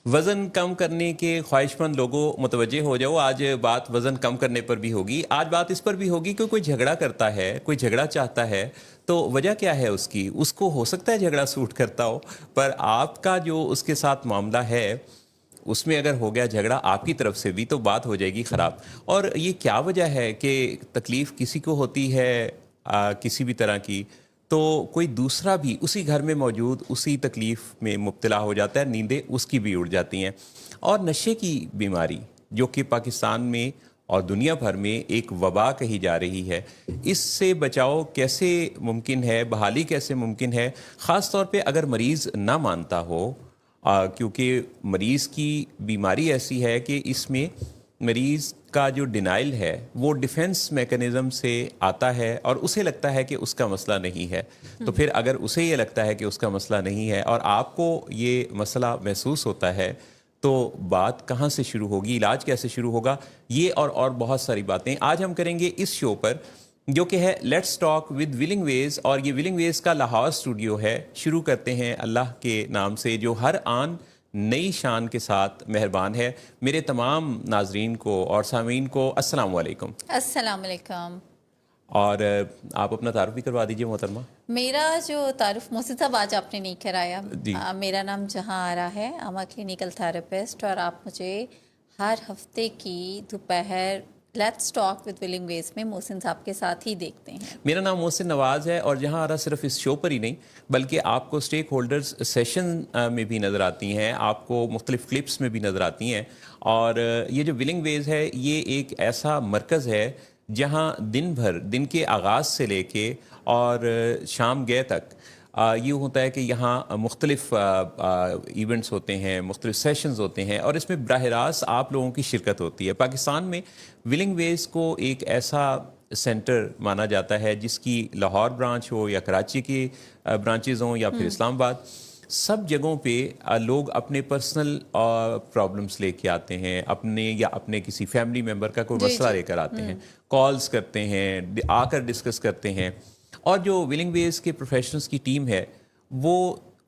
वज़न कम करने के ख्वाहिशमंद लोगों मुतवज्जे हो जाओ। आज बात वज़न कम करने पर भी होगी। आज बात इस पर भी होगी कि कोई झगड़ा करता है, कोई झगड़ा चाहता है, तो वजह क्या है उसकी? उसको हो सकता है झगड़ा सूट करता हो, पर आपका जो उसके साथ मामला है, उसमें अगर हो गया झगड़ा आपकी तरफ से भी, तो बात हो जाएगी ख़राब। और ये क्या वजह है कि तकलीफ़ किसी को होती है किसी भी तरह की, तो कोई दूसरा भी उसी घर में मौजूद उसी तकलीफ़ में मुब्तला हो जाता है, नींदें उसकी भी उड़ जाती हैं। और नशे की बीमारी जो कि पाकिस्तान में और दुनिया भर में एक वबा कही जा रही है, इससे बचाव कैसे मुमकिन है, बहाली कैसे मुमकिन है, ख़ास तौर पे अगर मरीज़ ना मानता हो, क्योंकि मरीज़ की बीमारी ऐसी है कि इसमें मरीज़ का जो डिनाइल है वो डिफेंस मैकेनिज़्म से आता है और उसे लगता है कि उसका मसला नहीं है। तो फिर अगर उसे ये लगता है कि उसका मसला नहीं है और आपको ये मसला महसूस होता है, तो बात कहाँ से शुरू होगी, इलाज कैसे शुरू होगा, ये और बहुत सारी बातें आज हम करेंगे इस शो पर, जो कि है let's talk with Willing Ways. और ये विलिंग वेज का लाहौर स्टूडियो है। शुरू करते हैं अल्लाह के नाम से जो हर आन नई शान के साथ मेहरबान है। मेरे तमाम नाजरीन को और सामीन को अस्सलाम वालेकुम। अस्सलाम वालेकुम। और आप अपना तारुफ भी करवा दीजिए मोहतरमा। मेरा जो तारुफ मोहसिन साहब आज आपने नहीं कराया। जी। मेरा नाम जहां आरा है, आमा क्लिनिकल थेरेपिस्ट, और आप मुझे हर हफ्ते की दोपहर let's talk with Willing Ways में मोहसिन साहब के साथ ही देखते हैं। मेरा नाम मोहसिन नवाज़ है और जहां आरा सिर्फ इस शो पर ही नहीं बल्कि आपको स्टेक होल्डर्स सेशन में भी नज़र आती हैं, आपको मुख्तलिफ क्लिप्स में भी नज़र आती हैं। और ये जो विलिंग वेज है ये एक ऐसा मरकज़ है जहां दिन भर, दिन के आगाज़ से लेके और शाम गए तक ये होता है कि यहाँ मुख्तलिफ इवेंट्स होते हैं, मुख्तलिफ सेशंस होते हैं और इसमें बराह रास्त आप लोगों की शिरकत होती है। पाकिस्तान में विलिंग वेज को एक ऐसा सेंटर माना जाता है जिसकी लाहौर ब्रांच हो या कराची की ब्रांचेज़ हों या फिर इस्लामाबाद, सब जगहों पे लोग अपने पर्सनल प्रॉब्लम्स लेके आते हैं, अपने या अपने किसी फैमिली मेम्बर का कोई मसला लेकर आते हैं, कॉल्स करते हैं, आकर डिस्कस करते हैं। और जो विलिंग वेज के प्रोफेशनल्स की टीम है वो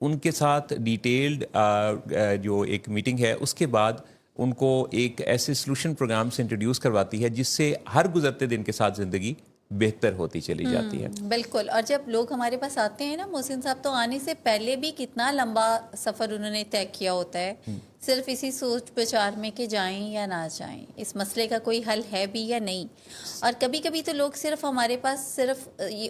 उनके साथ डिटेल्ड जो एक मीटिंग है उसके बाद उनको एक ऐसे सॉल्यूशन प्रोग्राम से इंट्रोड्यूस करवाती है जिससे हर गुजरते दिन के साथ ज़िंदगी बेहतर होती चली जाती है। बिल्कुल। और जब लोग हमारे पास आते हैं ना मोहसिन साहब, तो आने से पहले भी कितना लंबा सफ़र उन्होंने तय किया होता है, सिर्फ इसी सोच विचार में कि जाएं या ना जाएं, इस मसले का कोई हल है भी या नहीं। और कभी कभी तो लोग सिर्फ हमारे पास सिर्फ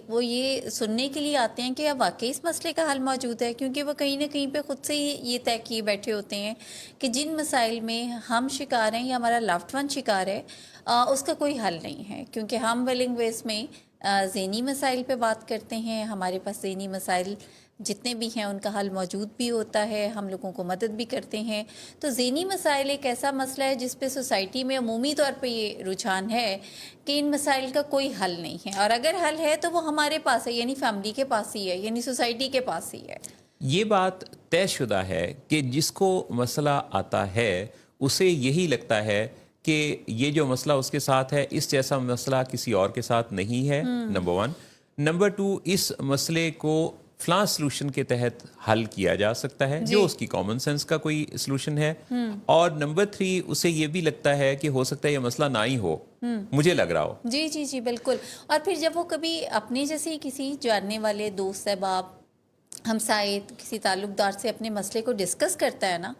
वो ये सुनने के लिए आते हैं कि अब वाकई इस मसले का हल मौजूद है, क्योंकि वो कहीं ना कहीं पे खुद से ही ये तय किए बैठे होते हैं कि जिन मसाइल में हम शिकार हैं या हमारा लव्ड वन शिकार है उसका कोई हल नहीं है। क्योंकि हम विलिंग वेज में ज़हनी मसाइल पे बात करते हैं, हमारे पास ज़हनी मसाइल जितने भी हैं उनका हल मौजूद भी होता है, हम लोगों को मदद भी करते हैं। तो ज़हनी मसाइल एक ऐसा मसला है जिस पे सोसाइटी में अमूमी तौर पे ये रुझान है कि इन मसाइल का कोई हल नहीं है, और अगर हल है तो वो हमारे पास है, यानी फैमिली के पास ही है, यानी सोसाइटी के पास ही है। ये बात तयशुदा है कि जिसको मसला आता है उसे यही लगता है कि ये जो मसला उसके साथ है इस जैसा मसला किसी और के साथ नहीं है, नंबर वन। नंबर टू, इस मसले को फलां सलूशन के तहत हल किया जा सकता है जो उसकी कॉमन सेंस का कोई सलूशन है। और नंबर थ्री, उसे ये भी लगता है कि हो सकता है ये मसला ना ही हो, मुझे लग रहा हो। जी जी जी बिल्कुल। और फिर जब वो कभी अपने जैसे किसी जानने वाले दोस्त अहबाब हमसाए किसी ताल्लुकदार से अपने मसले को डिस्कस करता है ना,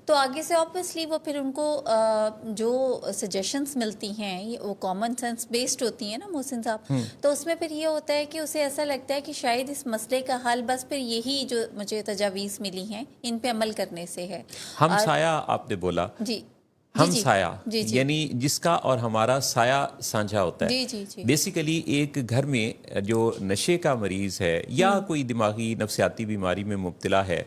तो आगे से ऑब्वियसली वो फिर उनको जो सजेशंस मिलती हैं ये वो कॉमन सेंस बेस्ड होती हैं ना मोहसिन साहब, तो उसमें फिर ये होता है कि उसे ऐसा लगता है कि शायद इस मसले का हल बस फिर यही जो मुझे तजावीज़ मिली हैं इन पे अमल करने से है। हमसाया आपने बोला, जी हम साया यानी जिसका और हमारा साया साझा होता है। जी जी जी। बेसिकली एक घर में जो नशे का मरीज है या कोई दिमागी नफसियाती बीमारी में मुब्तला है,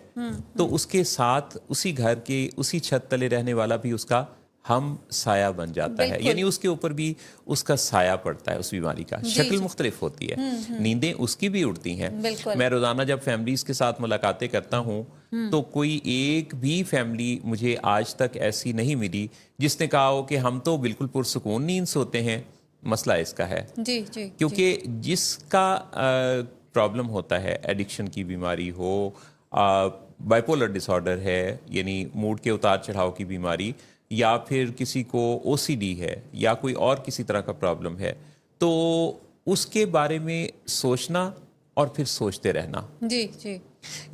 तो उसके साथ उसी घर के उसी छत तले रहने वाला भी उसका हम साया बन जाता है, यानी उसके ऊपर भी उसका साया पड़ता है। उस बीमारी का शक्ल मुख्तलिफ होती है, नींदें उसकी भी उड़ती हैं। मैं रोज़ाना जब फैमिलीज के साथ मुलाकातें करता हूँ तो कोई एक भी फैमिली मुझे आज तक ऐसी नहीं मिली जिसने कहा हो कि हम तो बिल्कुल पुरसुकून नींद सोते हैं, मसला इसका है। जी जी। क्योंकि जिसका प्रॉब्लम होता है, एडिक्शन की बीमारी हो, बाइपोलर डिसऑर्डर है, यानी मूड के उतार चढ़ाव की बीमारी, या फिर किसी को ओसीडी है या कोई और किसी तरह का प्रॉब्लम है, तो उसके बारे में सोचना और फिर सोचते रहना, जी जी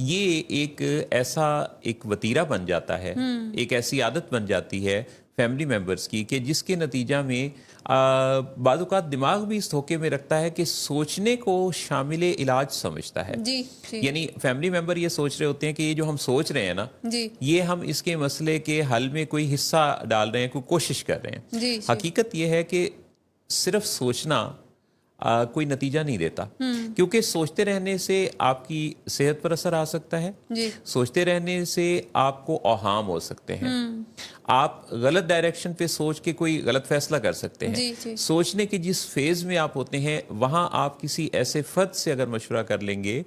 ये एक ऐसा एक वतीरा बन जाता है, एक ऐसी आदत बन जाती है फैमिली मेंबर्स की कि जिसके नतीजा में बाज़ औक़ात दिमाग भी इस धोखे में रखता है कि सोचने को शामिल इलाज समझता है। जी जी यानी फैमिली मेंबर ये सोच रहे होते हैं कि ये जो हम सोच रहे हैं ना, जी ये हम इसके मसले के हल में कोई हिस्सा डाल रहे हैं, कोई कोशिश कर रहे हैं। जी जी हकीकत ये है कि सिर्फ सोचना कोई नतीजा नहीं देता, क्योंकि सोचते रहने से आपकी सेहत पर असर आ सकता है, जी सोचते रहने से आपको औहाम हो सकते हैं, आप गलत डायरेक्शन पे सोच के कोई गलत फैसला कर सकते हैं। जी जी सोचने के जिस फेज में आप होते हैं, वहां आप किसी ऐसे फर्द से अगर मशवरा कर लेंगे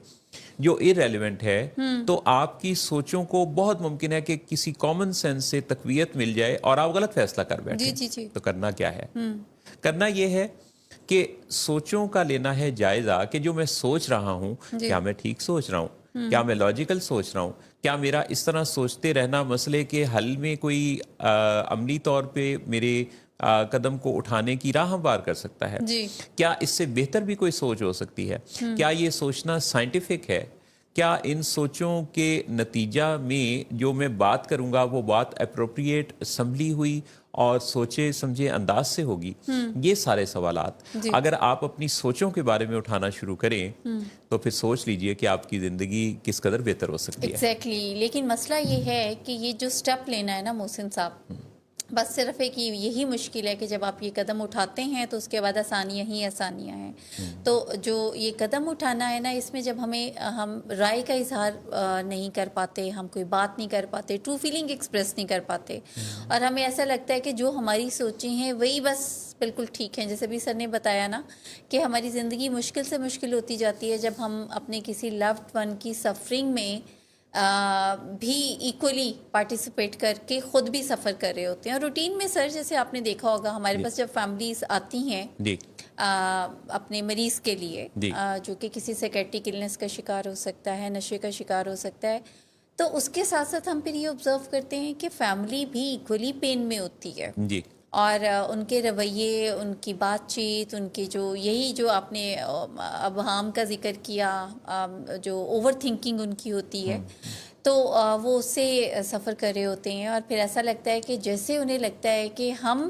जो इररेलेवेंट है, तो आपकी सोचों को बहुत मुमकिन है कि किसी कॉमन सेंस से तकवीयत मिल जाए और आप गलत फैसला कर बैठे। जी जी जी तो करना क्या है? करना यह है कि सोचों का लेना है जायजा कि जो मैं सोच रहा हूं, जी। क्या मैं ठीक सोच रहा हूं, क्या मैं लॉजिकल सोच रहा हूं, क्या मेरा इस तरह सोचते रहना मसले के हल में कोई अमली तौर पे मेरे कदम को उठाने की राह हमवार कर सकता है, जी क्या इससे बेहतर भी कोई सोच हो सकती है, क्या ये सोचना साइंटिफिक है, क्या इन सोचों के नतीजा में जो मैं बात करूंगा वो बात अप्रोप्रिएट संभली हुई और सोचे समझे अंदाज से होगी। ये सारे सवालात जी। अगर आप अपनी सोचों के बारे में उठाना शुरू करें, तो फिर सोच लीजिए कि आपकी ज़िंदगी किस कदर बेहतर हो सकती है। एग्जैक्टली लेकिन मसला ये है कि ये जो स्टेप लेना है ना मोहसिन साहब, बस सिर्फ एक यही मुश्किल है कि जब आप ये कदम उठाते हैं तो उसके बाद आसानियाँ ही आसानियाँ हैं। तो जो ये कदम उठाना है ना, इसमें जब हम राय का इजहार नहीं कर पाते, हम कोई बात नहीं कर पाते, ट्रू फीलिंग एक्सप्रेस नहीं कर पाते, और हमें ऐसा लगता है कि जो हमारी सोचें हैं वही बस बिल्कुल ठीक हैं। जैसे भी सर ने बताया ना कि हमारी ज़िंदगी मुश्किल से मुश्किल होती जाती है जब हम अपने किसी लव्ड वन की सफरिंग में भी इक्वली पार्टिसिपेट करके ख़ुद भी सफ़र कर रहे होते हैं। और रूटीन में सर, जैसे आपने देखा होगा, हमारे पास जब फैमिलीज आती हैं जी अपने मरीज़ के लिए, जो कि किसी साइकेट्रिक इलनेस का शिकार हो सकता है, नशे का शिकार हो सकता है, तो उसके साथ साथ हम फिर ये ऑब्ज़र्व करते हैं कि फैमिली भी इक्वली पेन में होती है जी और उनके रवैये, उनकी बातचीत, उनके जो आपने अवहाम का जिक्र किया, जो ओवर थिंकिंग उनकी होती है, तो वो उससे सफ़र कर रहे होते हैं। और फिर ऐसा लगता है कि जैसे उन्हें लगता है कि हम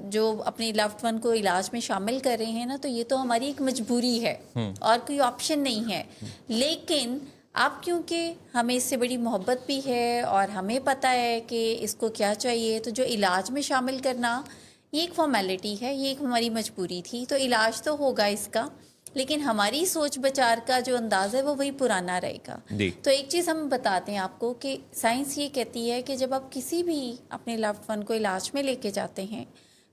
जो अपने लव्ड वन को इलाज में शामिल कर रहे हैं ना, तो ये तो हमारी एक मजबूरी है और कोई ऑप्शन नहीं है। लेकिन अब क्योंकि हमें इससे बड़ी मोहब्बत भी है और हमें पता है कि इसको क्या चाहिए, तो जो इलाज में शामिल करना ये एक फॉर्मेलिटी है, ये एक हमारी मजबूरी थी। तो इलाज तो होगा इसका, लेकिन हमारी सोच विचार का जो अंदाज़ है वो वही पुराना रहेगा। तो एक चीज़ हम बताते हैं आपको कि साइंस ये कहती है कि जब आप किसी भी अपने लव्ड वन को इलाज में लेके जाते हैं,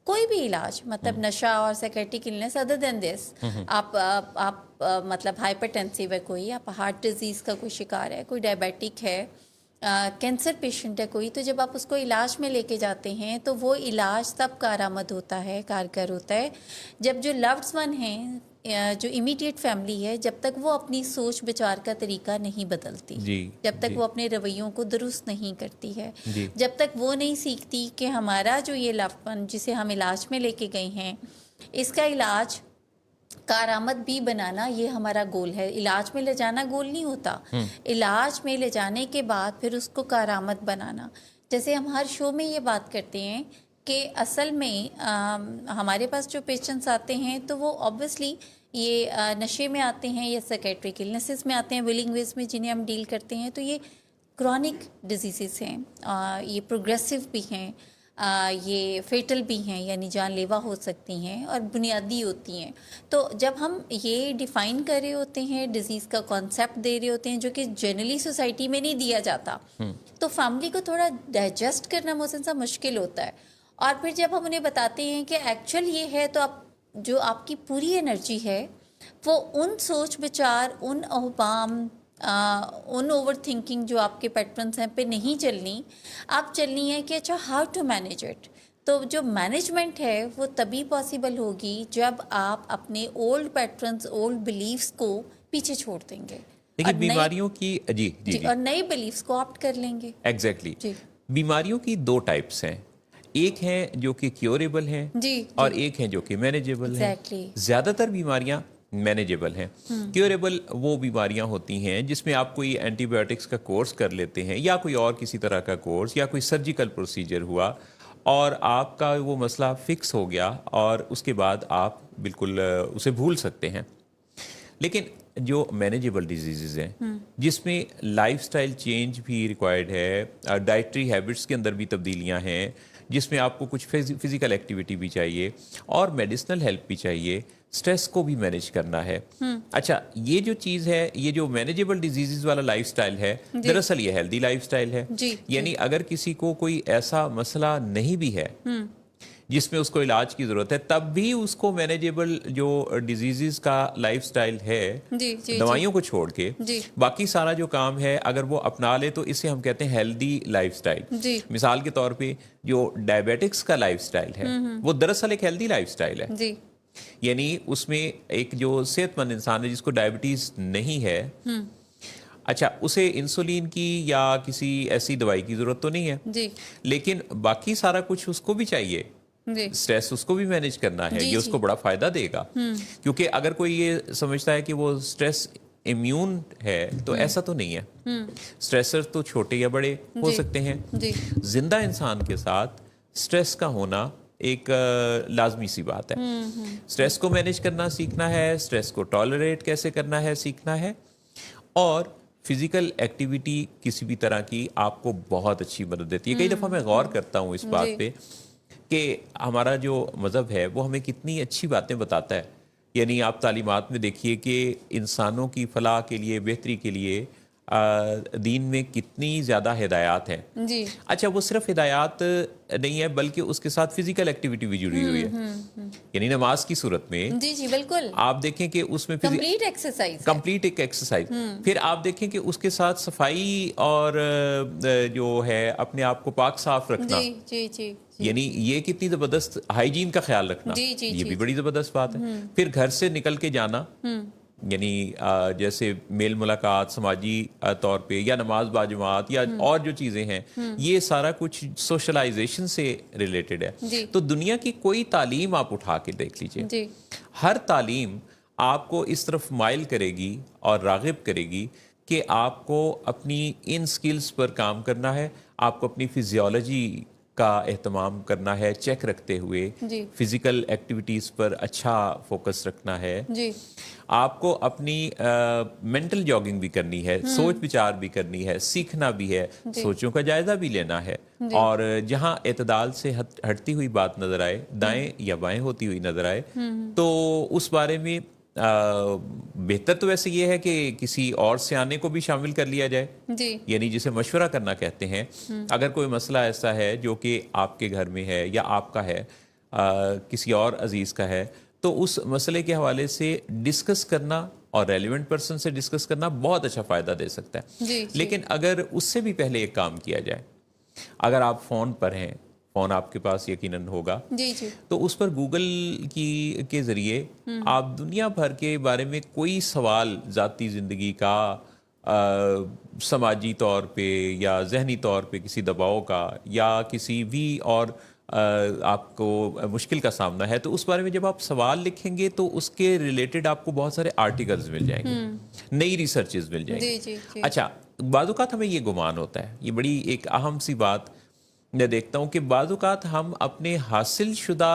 कोई भी इलाज, मतलब नशा और psychiatric illness, other than this, आप मतलब हाइपरटेंसिव है कोई, आप हार्ट डिजीज़ का कोई शिकार है, कोई डायबिटिक है, कैंसर पेशेंट है कोई, तो जब आप उसको इलाज में लेके जाते हैं तो वो इलाज तब कारआमद होता है, कारगर होता है, जब जो लव्ड वन हैं, जो इमीडिएट फैमिली है, जब तक वो अपनी सोच विचार का तरीका नहीं बदलती, जब तक वो अपने रवैयों को दुरुस्त नहीं करती है, जब तक वो नहीं सीखती कि हमारा जो ये लव्ड वन जिसे हम इलाज में लेके गए हैं, इसका इलाज कारआमद भी बनाना ये हमारा गोल है। इलाज में ले जाना गोल नहीं होता, इलाज में ले जाने के बाद फिर उसको कारआमद बनाना। जैसे हम हर शो में ये बात करते हैं कि असल में हमारे पास जो पेशेंट्स आते हैं तो वो ऑब्वियसली ये नशे में आते हैं या साइकेट्रिक इलनेसेस में आते हैं, विलिंग वेज में जिन्हें हम डील करते हैं, तो ये क्रॉनिक डिजीज़ हैं, ये प्रोग्रेसिव भी हैं, ये फेटल भी हैं, यानी जानलेवा हो सकती हैं और बुनियादी होती हैं। तो जब हम ये डिफ़ाइन कर रहे होते हैं, डिज़ीज़ का कॉन्सेप्ट दे रहे होते हैं जो कि जनरली सोसाइटी में नहीं दिया जाता, तो फैमिली को थोड़ा डाइजेस्ट करना मोहसिन साहब मुश्किल होता है। और फिर जब हम उन्हें बताते हैं कि एक्चुअल ये है, तो आप जो आपकी पूरी एनर्जी है वो उन सोच विचार, उन अहबाम, उन ओवर थिंकिंग जो आपके पैटर्न्स हैं पे नहीं चलनी, आप चलनी है कि अच्छा हाउ टू मैनेज इट। तो जो मैनेजमेंट है वो तभी पॉसिबल होगी जब आप अपने ओल्ड पैटर्न्स, ओल्ड बिलीव्स को पीछे छोड़ देंगे। देखिए और नई- बीमारियों की जी जी जी, जी और नई बिलीफ्स को ऑप्ट कर लेंगे। एग्जैक्टली जी बीमारियों की दो टाइप्स हैं, एक है जो कि क्योरेबल हैं जी और जी एक है जो कि मैनेजेबल हैं। एग्जैक्टली। ज़्यादातर बीमारियां मैनेजेबल हैं। क्योरेबल वो बीमारियां होती हैं जिसमें आप कोई एंटीबायोटिक्स का कोर्स कर लेते हैं या कोई और किसी तरह का कोर्स या कोई सर्जिकल प्रोसीजर हुआ और आपका वो मसला फिक्स हो गया और उसके बाद आप बिल्कुल उसे भूल सकते हैं। लेकिन जो मैनेजेबल डिजीज़ हैं जिसमें लाइफस्टाइल चेंज भी रिक्वायर्ड है, डाइटरी हैबिट्स के अंदर भी तब्दीलियां हैं, जिसमें आपको कुछ फिजिकल एक्टिविटी भी चाहिए और मेडिसिनल हेल्प भी चाहिए, स्ट्रेस को भी मैनेज करना है। अच्छा, ये जो चीज़ है, ये जो मैनेजेबल डिजीज़ वाला लाइफस्टाइल है, दरअसल ये हेल्दी लाइफस्टाइल है। जी, यानी अगर किसी को कोई ऐसा मसला नहीं भी है जिसमें उसको इलाज की ज़रूरत है, तब भी उसको मैनेजेबल जो डिजीज़ का लाइफस्टाइल है, जी जी दवाइयों को छोड़ के जी बाकी सारा जो काम है अगर वो अपना ले तो इसे हम कहते हैं हेल्दी लाइफस्टाइल। जी मिसाल के तौर पे जो डायबिटिक्स का लाइफस्टाइल है वो दरअसल एक हेल्दी लाइफस्टाइल है। जी यानी उसमें एक जो सेहतमंद इंसान है जिसको डायबिटीज नहीं है, अच्छा उसे इंसुलिन की या किसी ऐसी दवाई की जरूरत तो नहीं है, जी लेकिन बाकी सारा कुछ उसको भी चाहिए। जी स्ट्रेस उसको भी मैनेज करना है, जी, ये जी। उसको बड़ा फायदा देगा। क्योंकि अगर कोई ये समझता है कि वो स्ट्रेस इम्यून है तो ऐसा तो नहीं है। स्ट्रेसर तो छोटे या बड़े हो जी। सकते हैं। जी जिंदा इंसान के साथ स्ट्रेस का होना एक लाजमी सी बात है। स्ट्रेस को मैनेज करना सीखना है, स्ट्रेस को टॉलरेट कैसे करना है सीखना है, और फिजिकल एक्टिविटी किसी भी तरह की आपको बहुत अच्छी मदद देती है। कई दफ़ा मैं गौर करता हूँ इस बात जी। पे कि हमारा जो मज़हब है वो हमें कितनी अच्छी बातें बताता है। यानी आप तालीमात में देखिए कि इंसानों की फलाह के लिए, बेहतरी के लिए दीन में कितनी ज़्यादा हिदायत हैं। जी अच्छा, वो सिर्फ हिदायत नहीं है बल्कि उसके साथ फिजिकल एक्टिविटी भी जुड़ी हुई है। यानी नमाज की सूरत में जी जी बिल्कुल, आप देखें कि उसमें कंप्लीट एक्सरसाइज। कंप्लीट एक एक्सरसाइज, फिर आप देखें कि उसके साथ सफाई और जो है अपने आप को पाक साफ रखना, जी जी जी यानी ये कितनी जबरदस्त हाइजीन का ख्याल रखना, जी, जी, ये जी, भी बड़ी जबरदस्त बात है। फिर घर से निकल के जाना, यानी जैसे मेल मुलाकात समाजी तौर पे या नमाज बाजमात या और जो चीज़ें हैं, ये सारा कुछ सोशलाइजेशन से रिलेटेड जी। है। तो दुनिया की कोई तालीम आप उठा के देख लीजिए, जी हर तालीम आपको इस तरफ माइल करेगी और राग़िब करेगी कि आपको अपनी इन स्किल्स पर काम करना है, आपको अपनी फिजियोलॉजी का एहतमाम करना है चेक रखते हुए, जी फिजिकल एक्टिविटीज़ पर अच्छा फोकस रखना है, जी आपको अपनी मेंटल जॉगिंग भी करनी है, सोच विचार भी करनी है, सीखना भी है, सोचों का जायजा भी लेना है, और जहां एतदाल से हटती हुई बात नजर आए, दाएं या बाएं होती हुई नजर आए, तो उस बारे में बेहतर तो वैसे ये है कि किसी और सियाने को भी शामिल कर लिया जाए, जी यानी जिसे मशवरा करना कहते हैं। अगर कोई मसला ऐसा है जो कि आपके घर में है या आपका है, किसी और अजीज का है, तो उस मसले के हवाले से डिस्कस करना और रेलिवेंट पर्सन से डिस्कस करना बहुत अच्छा फ़ायदा दे सकता है। जी लेकिन अगर उससे भी पहले एक काम किया जाए, अगर आप फ़ोन पर हैं, फ़ोन आपके पास यकीनन होगा, जी जी तो उस पर गूगल के ज़रिए आप दुनिया भर के बारे में कोई सवाल ज़ाती ज़िंदगी का, समाजी तौर पे या जहनी तौर पे किसी दबाव का या किसी भी और आपको मुश्किल का सामना है, तो उस बारे में जब आप सवाल लिखेंगे तो उसके रिलेटेड आपको बहुत सारे आर्टिकल्स मिल जाएंगे, नई रिसर्चेज मिल जाएंगी। जी जी जी अच्छा, बाज़-औक़ात हमें ये गुमान होता है, ये बड़ी एक अहम सी बात मैं देखता हूँ कि बाज़-औक़ात हम अपने हासिल शुदा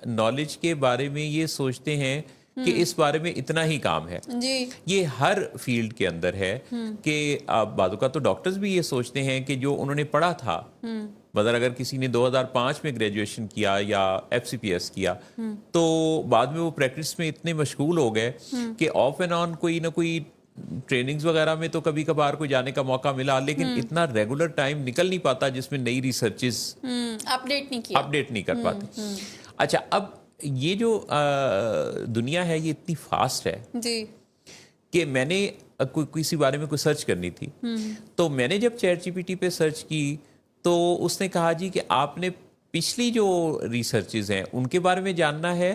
नॉलेज के बारे में ये सोचते हैं कि इस बारे में इतना ही काम है। जी ये हर फील्ड के अंदर है कि बाज़-औक़ात तो डॉक्टर्स भी ये सोचते हैं कि जो उन्होंने पढ़ा था, मतलब अगर किसी ने 2005 में ग्रेजुएशन किया या FCPS किया, तो बाद में वो प्रैक्टिस में इतने मशगूल हो गए कि ऑफ एंड ऑन कोई ना कोई ट्रेनिंग्स वगैरह में तो कभी कभार कोई जाने का मौका मिला, लेकिन इतना रेगुलर टाइम निकल नहीं पाता जिसमें नई रिसर्चेस अपडेट नहीं कर पाते। अच्छा, अब ये जो दुनिया है ये इतनी फास्ट है जी कि मैंने किसी बारे में कोई सर्च करनी थी, तो मैंने जब चैट GPT पे सर्च की तो उसने कहा जी कि आपने पिछली जो रिसर्चेज हैं उनके बारे में जानना है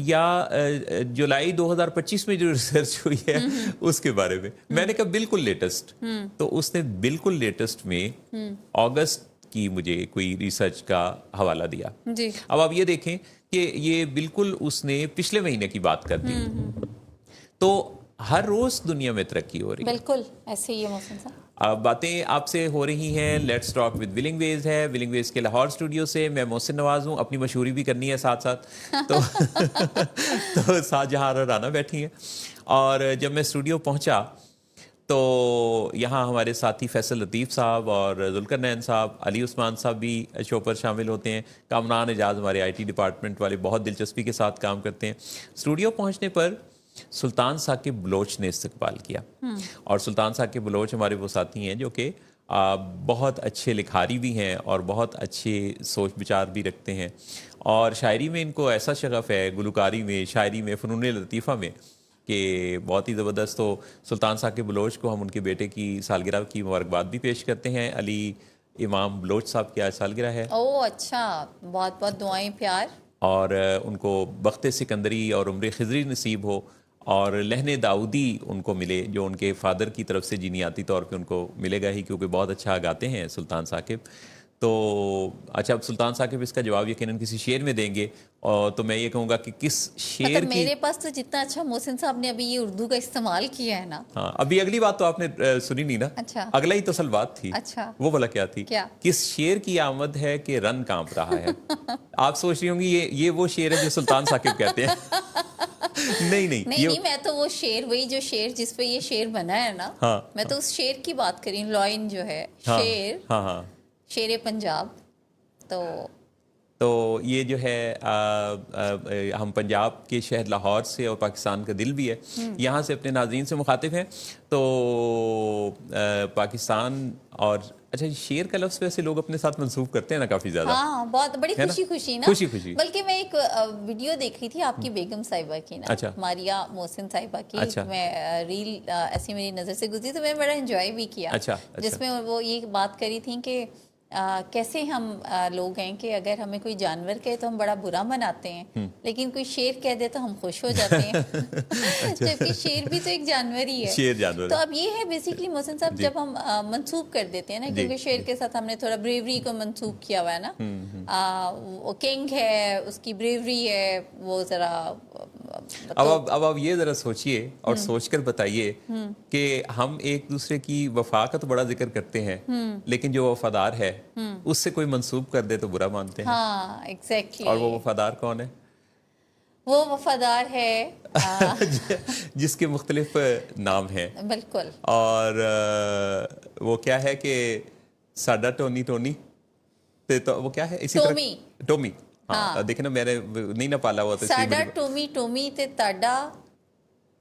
या जुलाई 2025 में जो रिसर्च हुई है उसके बारे में? मैंने कहा बिल्कुल लेटेस्ट। तो उसने बिल्कुल लेटेस्ट में अगस्त की मुझे कोई रिसर्च का हवाला दिया जी। अब आप ये देखें कि ये बिल्कुल उसने पिछले महीने की बात कर दी। तो हर रोज दुनिया में तरक्की हो रही है। बिल्कुल ऐसे ही है मोहसिन साहब। अब बातें आपसे हो रही हैं, let's talk with Willing Ways है, विलिंग वेज के लाहौर स्टूडियो से। मैं मोहसिन नवाज हूँ, अपनी मशहूरी भी करनी है साथ साथ। तो तो साथ जहाँ राना बैठी हैं। और जब मैं स्टूडियो पहुँचा तो यहाँ हमारे साथी फैसल लतीफ़ साहब और जुल्करनैन साहब, अली उस्मान साहब भी शो पर शामिल होते हैं। कामरान एजाज हमारे IT डिपार्टमेंट वाले बहुत दिलचस्पी के साथ काम करते हैं। स्टूडियो पहुँचने पर सुल्तान साकिब बलोच ने इस्तकबाल किया। और सुल्तान साकिब बलोच हमारे वो साथी हैं जो कि बहुत अच्छे लिखारी भी हैं और बहुत अच्छे सोच विचार भी रखते हैं। और शायरी में इनको ऐसा शगफ है, गुलकारी में, शायरी में, फ़नून लतीफ़ा में, कि बहुत ही ज़बरदस्त। तो सुल्तान साकिब बलोच को हम उनके बेटे की सालगिरह की मुबारकबाद भी पेश करते हैं। अली इमाम बलोच साहब की आज सालगिरह है। ओह अच्छा, बहुत बहुत दुआएं, प्यार। और उनको बख्त सिकंदरी और उम्र खिजरी नसीब हो और लहने दाऊदी उनको मिले, जो उनके फादर की तरफ से जीनियाती तौर पे उनको मिलेगा ही, क्योंकि बहुत अच्छा गाते हैं सुल्तान साकिब। तो अच्छा, अब सुल्तान साकिब इसका जवाब यकीनन किसी शेर में देंगे। और तो मैं ये कहूँगा कि किस शेर मतलब की। मेरे पास तो जितना अच्छा मोहसिन साहब ने अभी ये उर्दू का इस्तेमाल किया है ना। हाँ, अभी अगली बात तो आपने सुनी नहीं ना। अच्छा। अगला ही तो असल बात थी। अच्छा। वो भला क्या थी? क्या? किस शेर की आमद है कि रन कांप रहा है? आप सोच रही होंगी ये वो शेर है जो सुल्तान साकिब कहते हैं। नहीं, नहीं, मैं तो वो शेर, वही जो शेर जिस पे ये शेर बना है ना। हाँ, मैं तो उस शेर की बात करी, लॉइन जो है। हाँ, शेर, हाँ, शेर पंजाब। तो ये जो है हम पंजाब के शहर लाहौर से और पाकिस्तान का दिल भी है, यहाँ से अपने नाज़रीन से मुखातिब हैं। तो पाकिस्तान और अच्छा, शेर का लफ्ज़ वैसे लोग अपने साथ मंसूब करते हैं ना काफ़ी ज़्यादा। हाँ, बहुत बड़ी खुशी खुशी ना। खुशी। बल्कि मैं एक वीडियो देख रही थी आपकी बेगम साहिबा की ना। अच्छा। मारिया मोहसिन साहिबा की। अच्छा। मैं रील ऐसी मेरी नज़र से गुजरी तो मैं बड़ा एंजॉय भी किया। अच्छा। जिसमें वो ये बात करी थी कि कैसे हम लोग हैं कि अगर हमें कोई जानवर कहे तो हम बड़ा बुरा मनाते हैं, लेकिन कोई शेर कह दे तो हम खुश हो जाते हैं। जबकि शेर भी तो एक जानवर ही है। शेर जानवर तो अब ये है बेसिकली मोहसिन साहब, जब हम मंसूब कर देते हैं ना, क्योंकि शेर के साथ हमने थोड़ा ब्रेवरी को मंसूब किया हुआ है ना। वो किंग है, उसकी ब्रेवरी है, वो जरा अब आप ये जरा सोचिए और सोचकर बताइए कि हम एक दूसरे की वफा का तो बड़ा जिक्र करते हैं, लेकिन जो वफादार है उससे कोई मंसूब कर दे तो बुरा मानते हैं। हाँ, एग्जैक्टली। और वो वफादार कौन है? वो वफादार है जिसके मुख्तलिफ नाम हैं। बिल्कुल। और वो क्या है कि साडा टोनी तो वो क्या है इसी तरह टोमी। हाँ, देखे ना, मैंने नहीं ना पाला हुआ तो साडा टोमी ते ताडा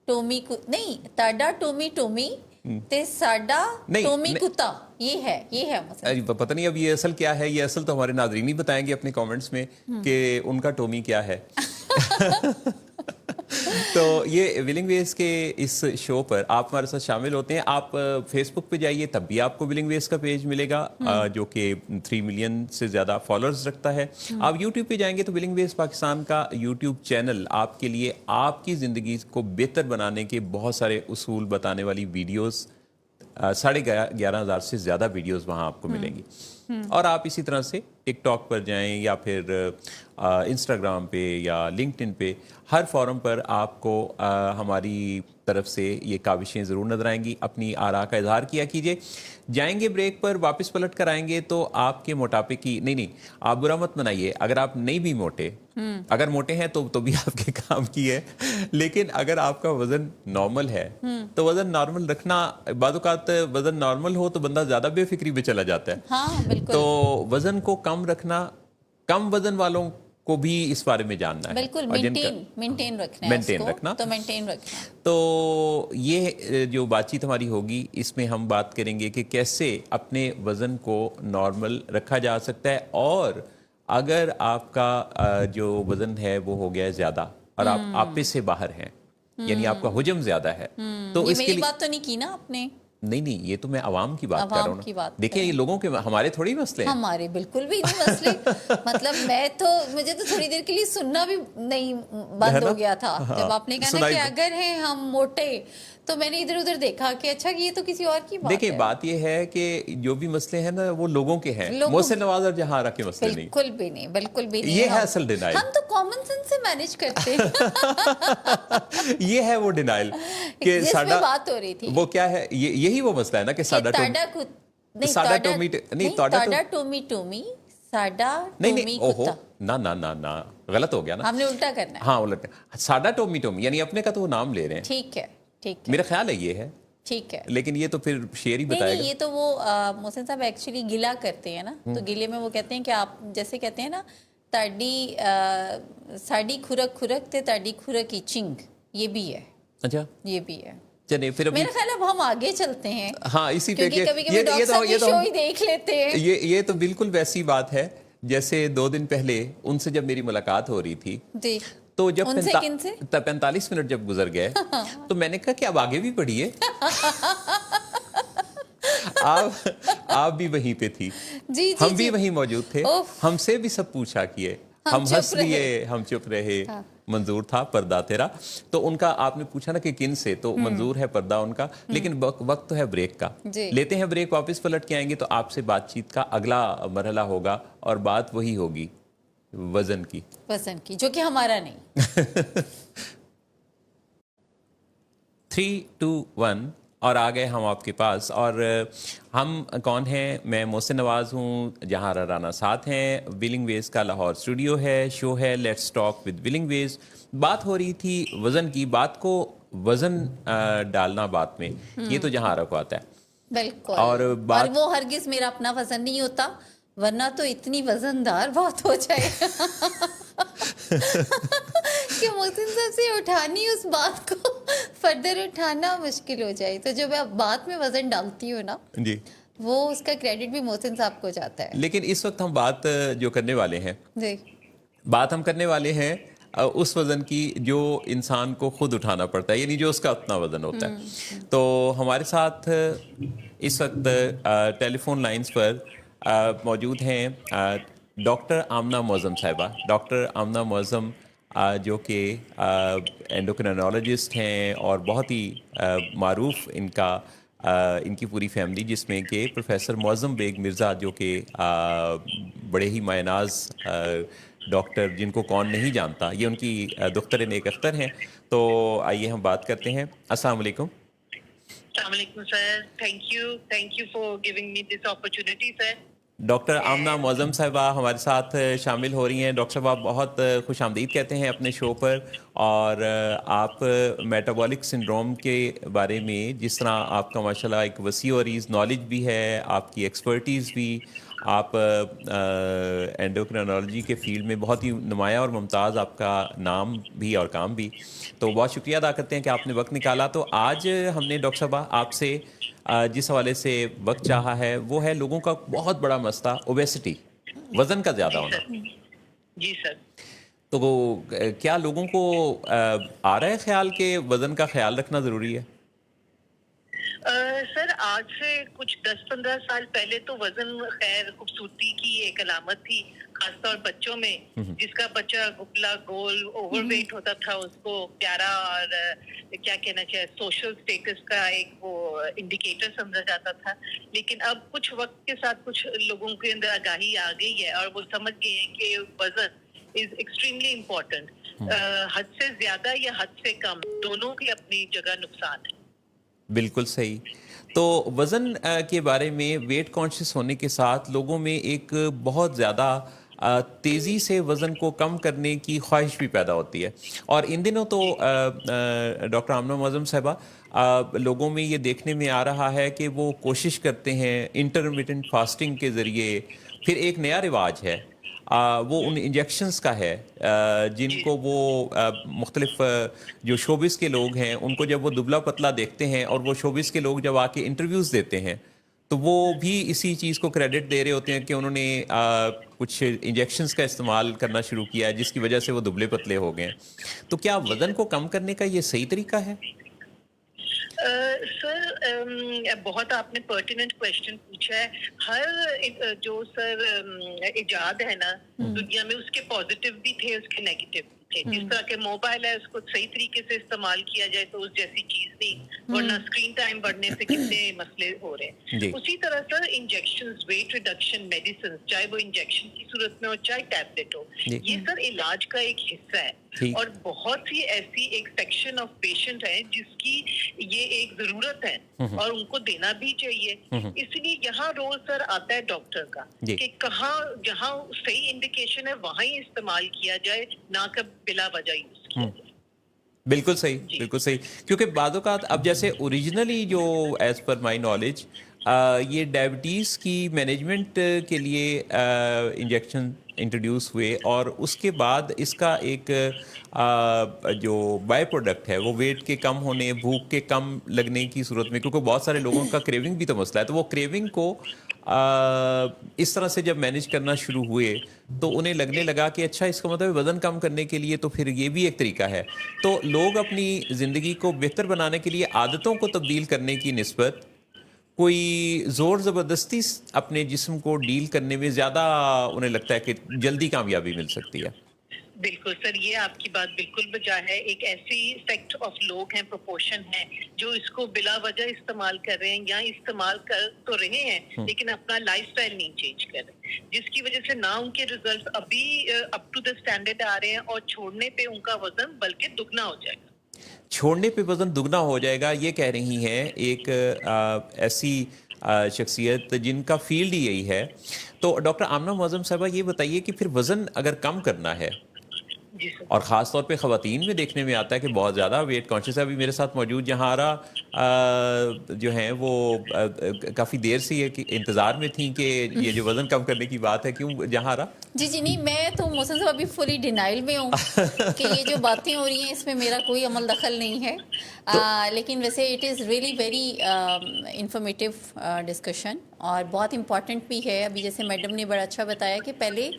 टोमी नहीं, ताडा टोमी ते साडा टोमी कुत्ता। ये है मतलब। पता नहीं अब ये असल क्या है। ये असल तो हमारे नाज़रीन ही बताएंगे अपने कमेंट्स में कि उनका टोमी क्या है। तो ये विलिंग वेज के इस शो पर आप हमारे साथ शामिल होते हैं। आप फेसबुक पे जाइए, तब भी आपको विलिंग वेज का पेज मिलेगा जो कि 3 मिलियन से ज़्यादा फॉलोअर्स रखता है। आप यूट्यूब पे जाएंगे तो विलिंग वेज पाकिस्तान का यूट्यूब चैनल आपके लिए आपकी ज़िंदगी को बेहतर बनाने के बहुत सारे उसूल बताने वाली वीडियोस, 11,500 से ज़्यादा वीडियोस वहाँ आपको मिलेंगी। और आप इसी तरह से टिकटॉक पर जाएं या फिर इंस्टाग्राम पे या लिंक्डइन पे, हर फोरम पर आपको हमारी तरफ से ये काविशें ज़रूर नजर आएंगी। अपनी आरा का इजहार किया कीजिए। जाएंगे ब्रेक पर, वापस पलट कर आएंगे तो आपके मोटापे की नहीं, आप बुरा मत मनाइए अगर आप नहीं भी मोटे, अगर मोटे हैं तो भी आपके काम की है। लेकिन अगर आपका वजन नॉर्मल है तो वजन नॉर्मल रखना, बाज़-औक़ात वजन नॉर्मल हो तो बंदा ज़्यादा बेफिक्री में चला जाता है। हाँ, बिल्कुल। तो वजन को कम रखना, कम वजन वालों को भी इस बारे में जानना है। बिल्कुल, मेंटेन रखना। तो ये जो बातचीत हमारी होगी इसमें हम बात करेंगे कि कैसे अपने वजन को नॉर्मल रखा जा सकता है। और अगर आपका जो वजन है वो हो गया है ज्यादा और आप आपे से बाहर हैं, यानी आपका हुजम ज्यादा है, तो ये इसके मेरी लिए बात तो नहीं की ना आपने? नहीं, ये तो मैं अवाम की बात कर रहा अवाम हूँ की ना। बात देखिए ये लोगों के, हमारे थोड़ी मसले हैं। हमारे बिल्कुल भी नहीं मसले। मतलब मुझे तो थोड़ी देर के लिए सुनना भी नहीं है बंद ना? हो गया था हाँ, जब आपने कहा ना सुनाई कि अगर हैं हम मोटे, तो मैंने इधर उधर देखा कि अच्छा ये तो किसी और की बात देखिए है। बात ये है कि जो भी मसले हैं ना वो लोगों के हैं, लोगों मोहसिन नवाज और जहांरा के मसले नहीं। बिल्कुल भी नहीं, बिल्कुल भी नहीं। ये है असल डिनाइल। हम तो कॉमन सेंस से मैनेज करते हैं। ये है वो डिनाइल कि जिसमें बात हो रही थी वो क्या है, यही वो मसला है ना कि साडा टोमी नहीं ताडा टोमी टोमी साडा टोमी ओहो कुत्ता, ना गलत हो गया ना। हमने उल्टा करना है। हाँ उलट, साडा टोमी यानी अपने का तो वो नाम ले रहे हैं। ठीक है, ठीक है, मेरा ख्याल है ये है, ठीक है। लेकिन ये तो फिर शेर ही नहीं बताएगा। ये तो वो मोहसिन साहब एक्चुअली गिला करते हैं ना, तो गिले में वो कहते हैं कि आप जैसे कहते हैं ना साडी खुरक खुरक ते ताडी खुरक की चिंग, ये भी है, अच्छा ये भी है। चलिए फिर अभी मेरा ख्याल है अब हम आगे चलते हैं। हाँ इसी पे क्योंकि कभी कभी डॉक्टर साहब ये शो ही देख लेते हैं। ये तो बिल्कुल वैसी बात है जैसे 2 दिन पहले उनसे जब मेरी मुलाकात हो रही थी, जी, तो जब उनसे किनसे? 45 मिनट जब गुजर गए तो मैंने कहा कि अब आगे भी पढ़िए। आप भी वहीं पे थी, जी, हम भी जी। वहीं मौजूद थे, हमसे भी सब पूछा किए, हम हंस लिए, हम चुप रहे। हाँ। मंजूर था पर्दा तेरा, तो उनका आपने पूछा ना कि किन से, तो मंजूर है पर्दा उनका, लेकिन वक्त तो है ब्रेक का। लेते हैं ब्रेक, वापस पलट के आएंगे तो आपसे बातचीत का अगला मरहला होगा और बात वही होगी वजन की, जो कि हमारा नहीं। 3, 2, 1 और आ गए हम आपके पास। और हम कौन हैं? मैं मोहसिन नवाज हूँ, जहांरा राना साथ हैं, विलिंग वेज का लाहौर स्टूडियो है, शो है let's talk with Willing Ways. बात हो रही थी वज़न की, बात को वज़न डालना बात में, ये तो जहांरा को आता है। बिल्कुल। और वो हरगिज मेरा अपना वज़न नहीं होता, वरना तो इतनी वजनदार बात हो जाए कि मोहसिन साहब से उठानी उस बात को फर्दर उठाना मुश्किल हो जाए। तो जब मैं बात में वजन डालती हूँ ना जी, वो उसका क्रेडिट भी मोहसिन साहब को जाता है। लेकिन इस वक्त हम बात जो करने वाले हैं, जी, बात हम करने वाले हैं उस वज़न की जो इंसान को खुद उठाना पड़ता है, यानी जो उसका अपना वज़न होता है। तो हमारे साथ इस वक्त टेलीफोन लाइंस पर मौजूद हैं डॉक्टर आमना मौज़म साहिबा। डॉक्टर आमना मौज़म जो कि एंडोक्रिनोलॉजिस्ट हैं और बहुत ही मारूफ इनकी पूरी फैमिली, जिसमें कि प्रोफेसर मौज़म बेग मिर्ज़ा जो कि बड़े ही मायनाज डॉक्टर, जिनको कौन नहीं जानता, ये उनकी दुख्तर नेक अख्तर हैं। तो आइए हम बात करते हैं। अस्सलाम वालेकुम। अस्सलाम वालेकुम sir, thank you for giving me this opportunity sir. Doctor Amna Mauzam साहिबा हमारे साथ शामिल हो रही हैं। डॉक्टर साहब आप बहुत खुश आमदीद कहते हैं अपने शो पर, और आप मेटाबॉलिक सिंड्रोम के बारे में, जिस तरह आपका माशाल्लाह एक वसी और नॉलेज भी है, आपकी एक्सपर्टीज़ भी, आप एंडोक्रिनोलॉजी के फील्ड में बहुत ही नुमाया और मुमताज़ आपका नाम भी और काम भी, तो बहुत शुक्रिया अदा करते हैं कि आपने वक्त निकाला। तो आज हमने डॉक्टर साहबा आपसे जिस हवाले से वक्त चाहा है वो है लोगों का बहुत बड़ा मसला ओबेसिटी, वज़न का ज़्यादा होना। जी सर। तो क्या लोगों को आ रहा है ख्याल कि वज़न का ख्याल रखना ज़रूरी है? सर आज से कुछ 10-15 साल पहले तो वजन खैर खूबसूरती की एक अलामत थी, खासतौर बच्चों में, जिसका बच्चा गुबला गोल ओवरवेट होता था उसको प्यारा और क्या कहना चाहिए सोशल स्टेटस का एक वो इंडिकेटर समझा जाता था। लेकिन अब कुछ वक्त के साथ कुछ लोगों के अंदर आगाही आ गई है और वो समझ गए हैं कि वजन इज एक्सट्रीमली इम्पोर्टेंट। हद से ज्यादा या हद से कम, दोनों की अपनी जगह नुकसान है। बिल्कुल सही। तो वज़न के बारे में वेट कॉन्शियस होने के साथ लोगों में एक बहुत ज़्यादा तेज़ी से वज़न को कम करने की ख्वाहिश भी पैदा होती है। और इन दिनों तो डॉक्टर आमना मौज़म साहिबा लोगों में ये देखने में आ रहा है कि वो कोशिश करते हैं इंटरमिटेंट फास्टिंग के ज़रिए। फिर एक नया रिवाज है वो उन इंजेक्शंस का है जिनको वो मुख्तलिफ जो शोबिस के लोग हैं उनको जब वो दुबला पतला देखते हैं और वो शोबिस के लोग जब आके इंटरव्यूज़ देते हैं तो वो भी इसी चीज़ को क्रेडिट दे रहे होते हैं कि उन्होंने कुछ इंजेक्शंस का इस्तेमाल करना शुरू किया है जिसकी वजह से वो दुबले पतले हो गए। तो क्या वज़न को कम करने का ये सही तरीका है? سر بہت آپ نے پرٹیننٹ کویشچن پوچھا ہے. ہر جو سر ایجاد ہے نا دنیا میں اس کے پازیٹیو بھی تھے اس کے نیگیٹو بھی تھے. جس طرح کے موبائل ہے اس کو صحیح طریقے سے استعمال کیا جائے تو اس جیسی چیز نہیں, ورنہ اسکرین ٹائم بڑھنے سے کتنے مسئلے ہو رہے ہیں. اسی طرح سر انجیکشنز, ویٹ ریڈکشن میڈیسن, چاہے وہ انجیکشن کی صورت میں ہو چاہے ٹیبلٹ ہو, یہ سر علاج کا ایک حصہ ہے. اور بہت سی ایسی ایک سیکشن آف پیشنٹ ہیں جس کی یہ ایک ضرورت ہے اور ان کو دینا بھی چاہیے. اس لیے یہاں رول سر آتا ہے ڈاکٹر کا کہ کہاں جہاں صحیح انڈیکیشن ہے وہاں ہی استعمال کیا جائے, نہ کہ بلا وجہ یوز کیا جائے. بالکل صحیح, بالکل صحیح. کیونکہ بعض اوقات اب جیسے اوریجنلی جو ایز پر مائی نالج یہ ڈائبٹیز کی مینجمنٹ کے لیے انجیکشن انٹروڈیوس ہوئے, اور اس کے بعد اس کا ایک جو بائی پروڈکٹ ہے وہ ویٹ کے کم ہونے, بھوک کے کم لگنے کی صورت میں, کیونکہ بہت سارے لوگوں کا کریونگ بھی تو مسئلہ ہے, تو وہ کریونگ کو اس طرح سے جب مینیج کرنا شروع ہوئے تو انہیں لگنے لگا کہ اچھا اس کا مطلب وزن کم کرنے کے لیے تو پھر یہ بھی ایک طریقہ ہے. تو لوگ اپنی زندگی کو بہتر بنانے کے لیے عادتوں کو تبدیل کرنے کی نسبت کوئی زور زبردستی اپنے جسم کو ڈیل کرنے میں زیادہ انہیں لگتا ہے کہ جلدی کامیابی مل سکتی ہے. بالکل سر, یہ آپ کی بات بالکل بجا ہے. ایک ایسی سیکٹ آف لوگ ہیں, پروپورشن ہیں, جو اس کو بلا وجہ استعمال کر رہے ہیں یا استعمال کر تو رہے ہیں لیکن اپنا لائف سٹائل نہیں چینج کر رہے, جس کی وجہ سے نہ ان کے ریزلٹ ابھی اپ ٹو دا اسٹینڈرڈ آ رہے ہیں, اور چھوڑنے پہ ان کا وزن بلکہ دگنا ہو جائے گا. چھوڑنے پہ وزن دگنا ہو جائے گا, یہ کہہ رہی ہیں ایک ایسی شخصیت جن کا فیلڈ ہی یہی ہے. تو ڈاکٹر آمنہ معظم صاحبہ یہ بتائیے کہ پھر وزن اگر کم کرنا ہے, اور خاص طور پہ خواتین میں دیکھنے میں آتا ہے کہ بہت زیادہ ویٹ کانشیس ہے. ابھی میرے ساتھ موجود جہارا جو ہیں وہ کافی دیر سے یہ انتظار میں تھیں کہ یہ جو وزن کم کرنے کی بات ہے, کیوں جہارا؟ جی نہیں, میں تو محسن صاحب ابھی فلی ڈینائل میں ہوں کہ یہ جو باتیں ہو رہی ہیں اس میں میرا کوئی عمل دخل نہیں ہے. لیکن ویسے it is really very informative discussion, اور بہت امپورٹنٹ بھی ہے. ابھی جیسے میڈم نے بڑا اچھا بتایا کہ پہلے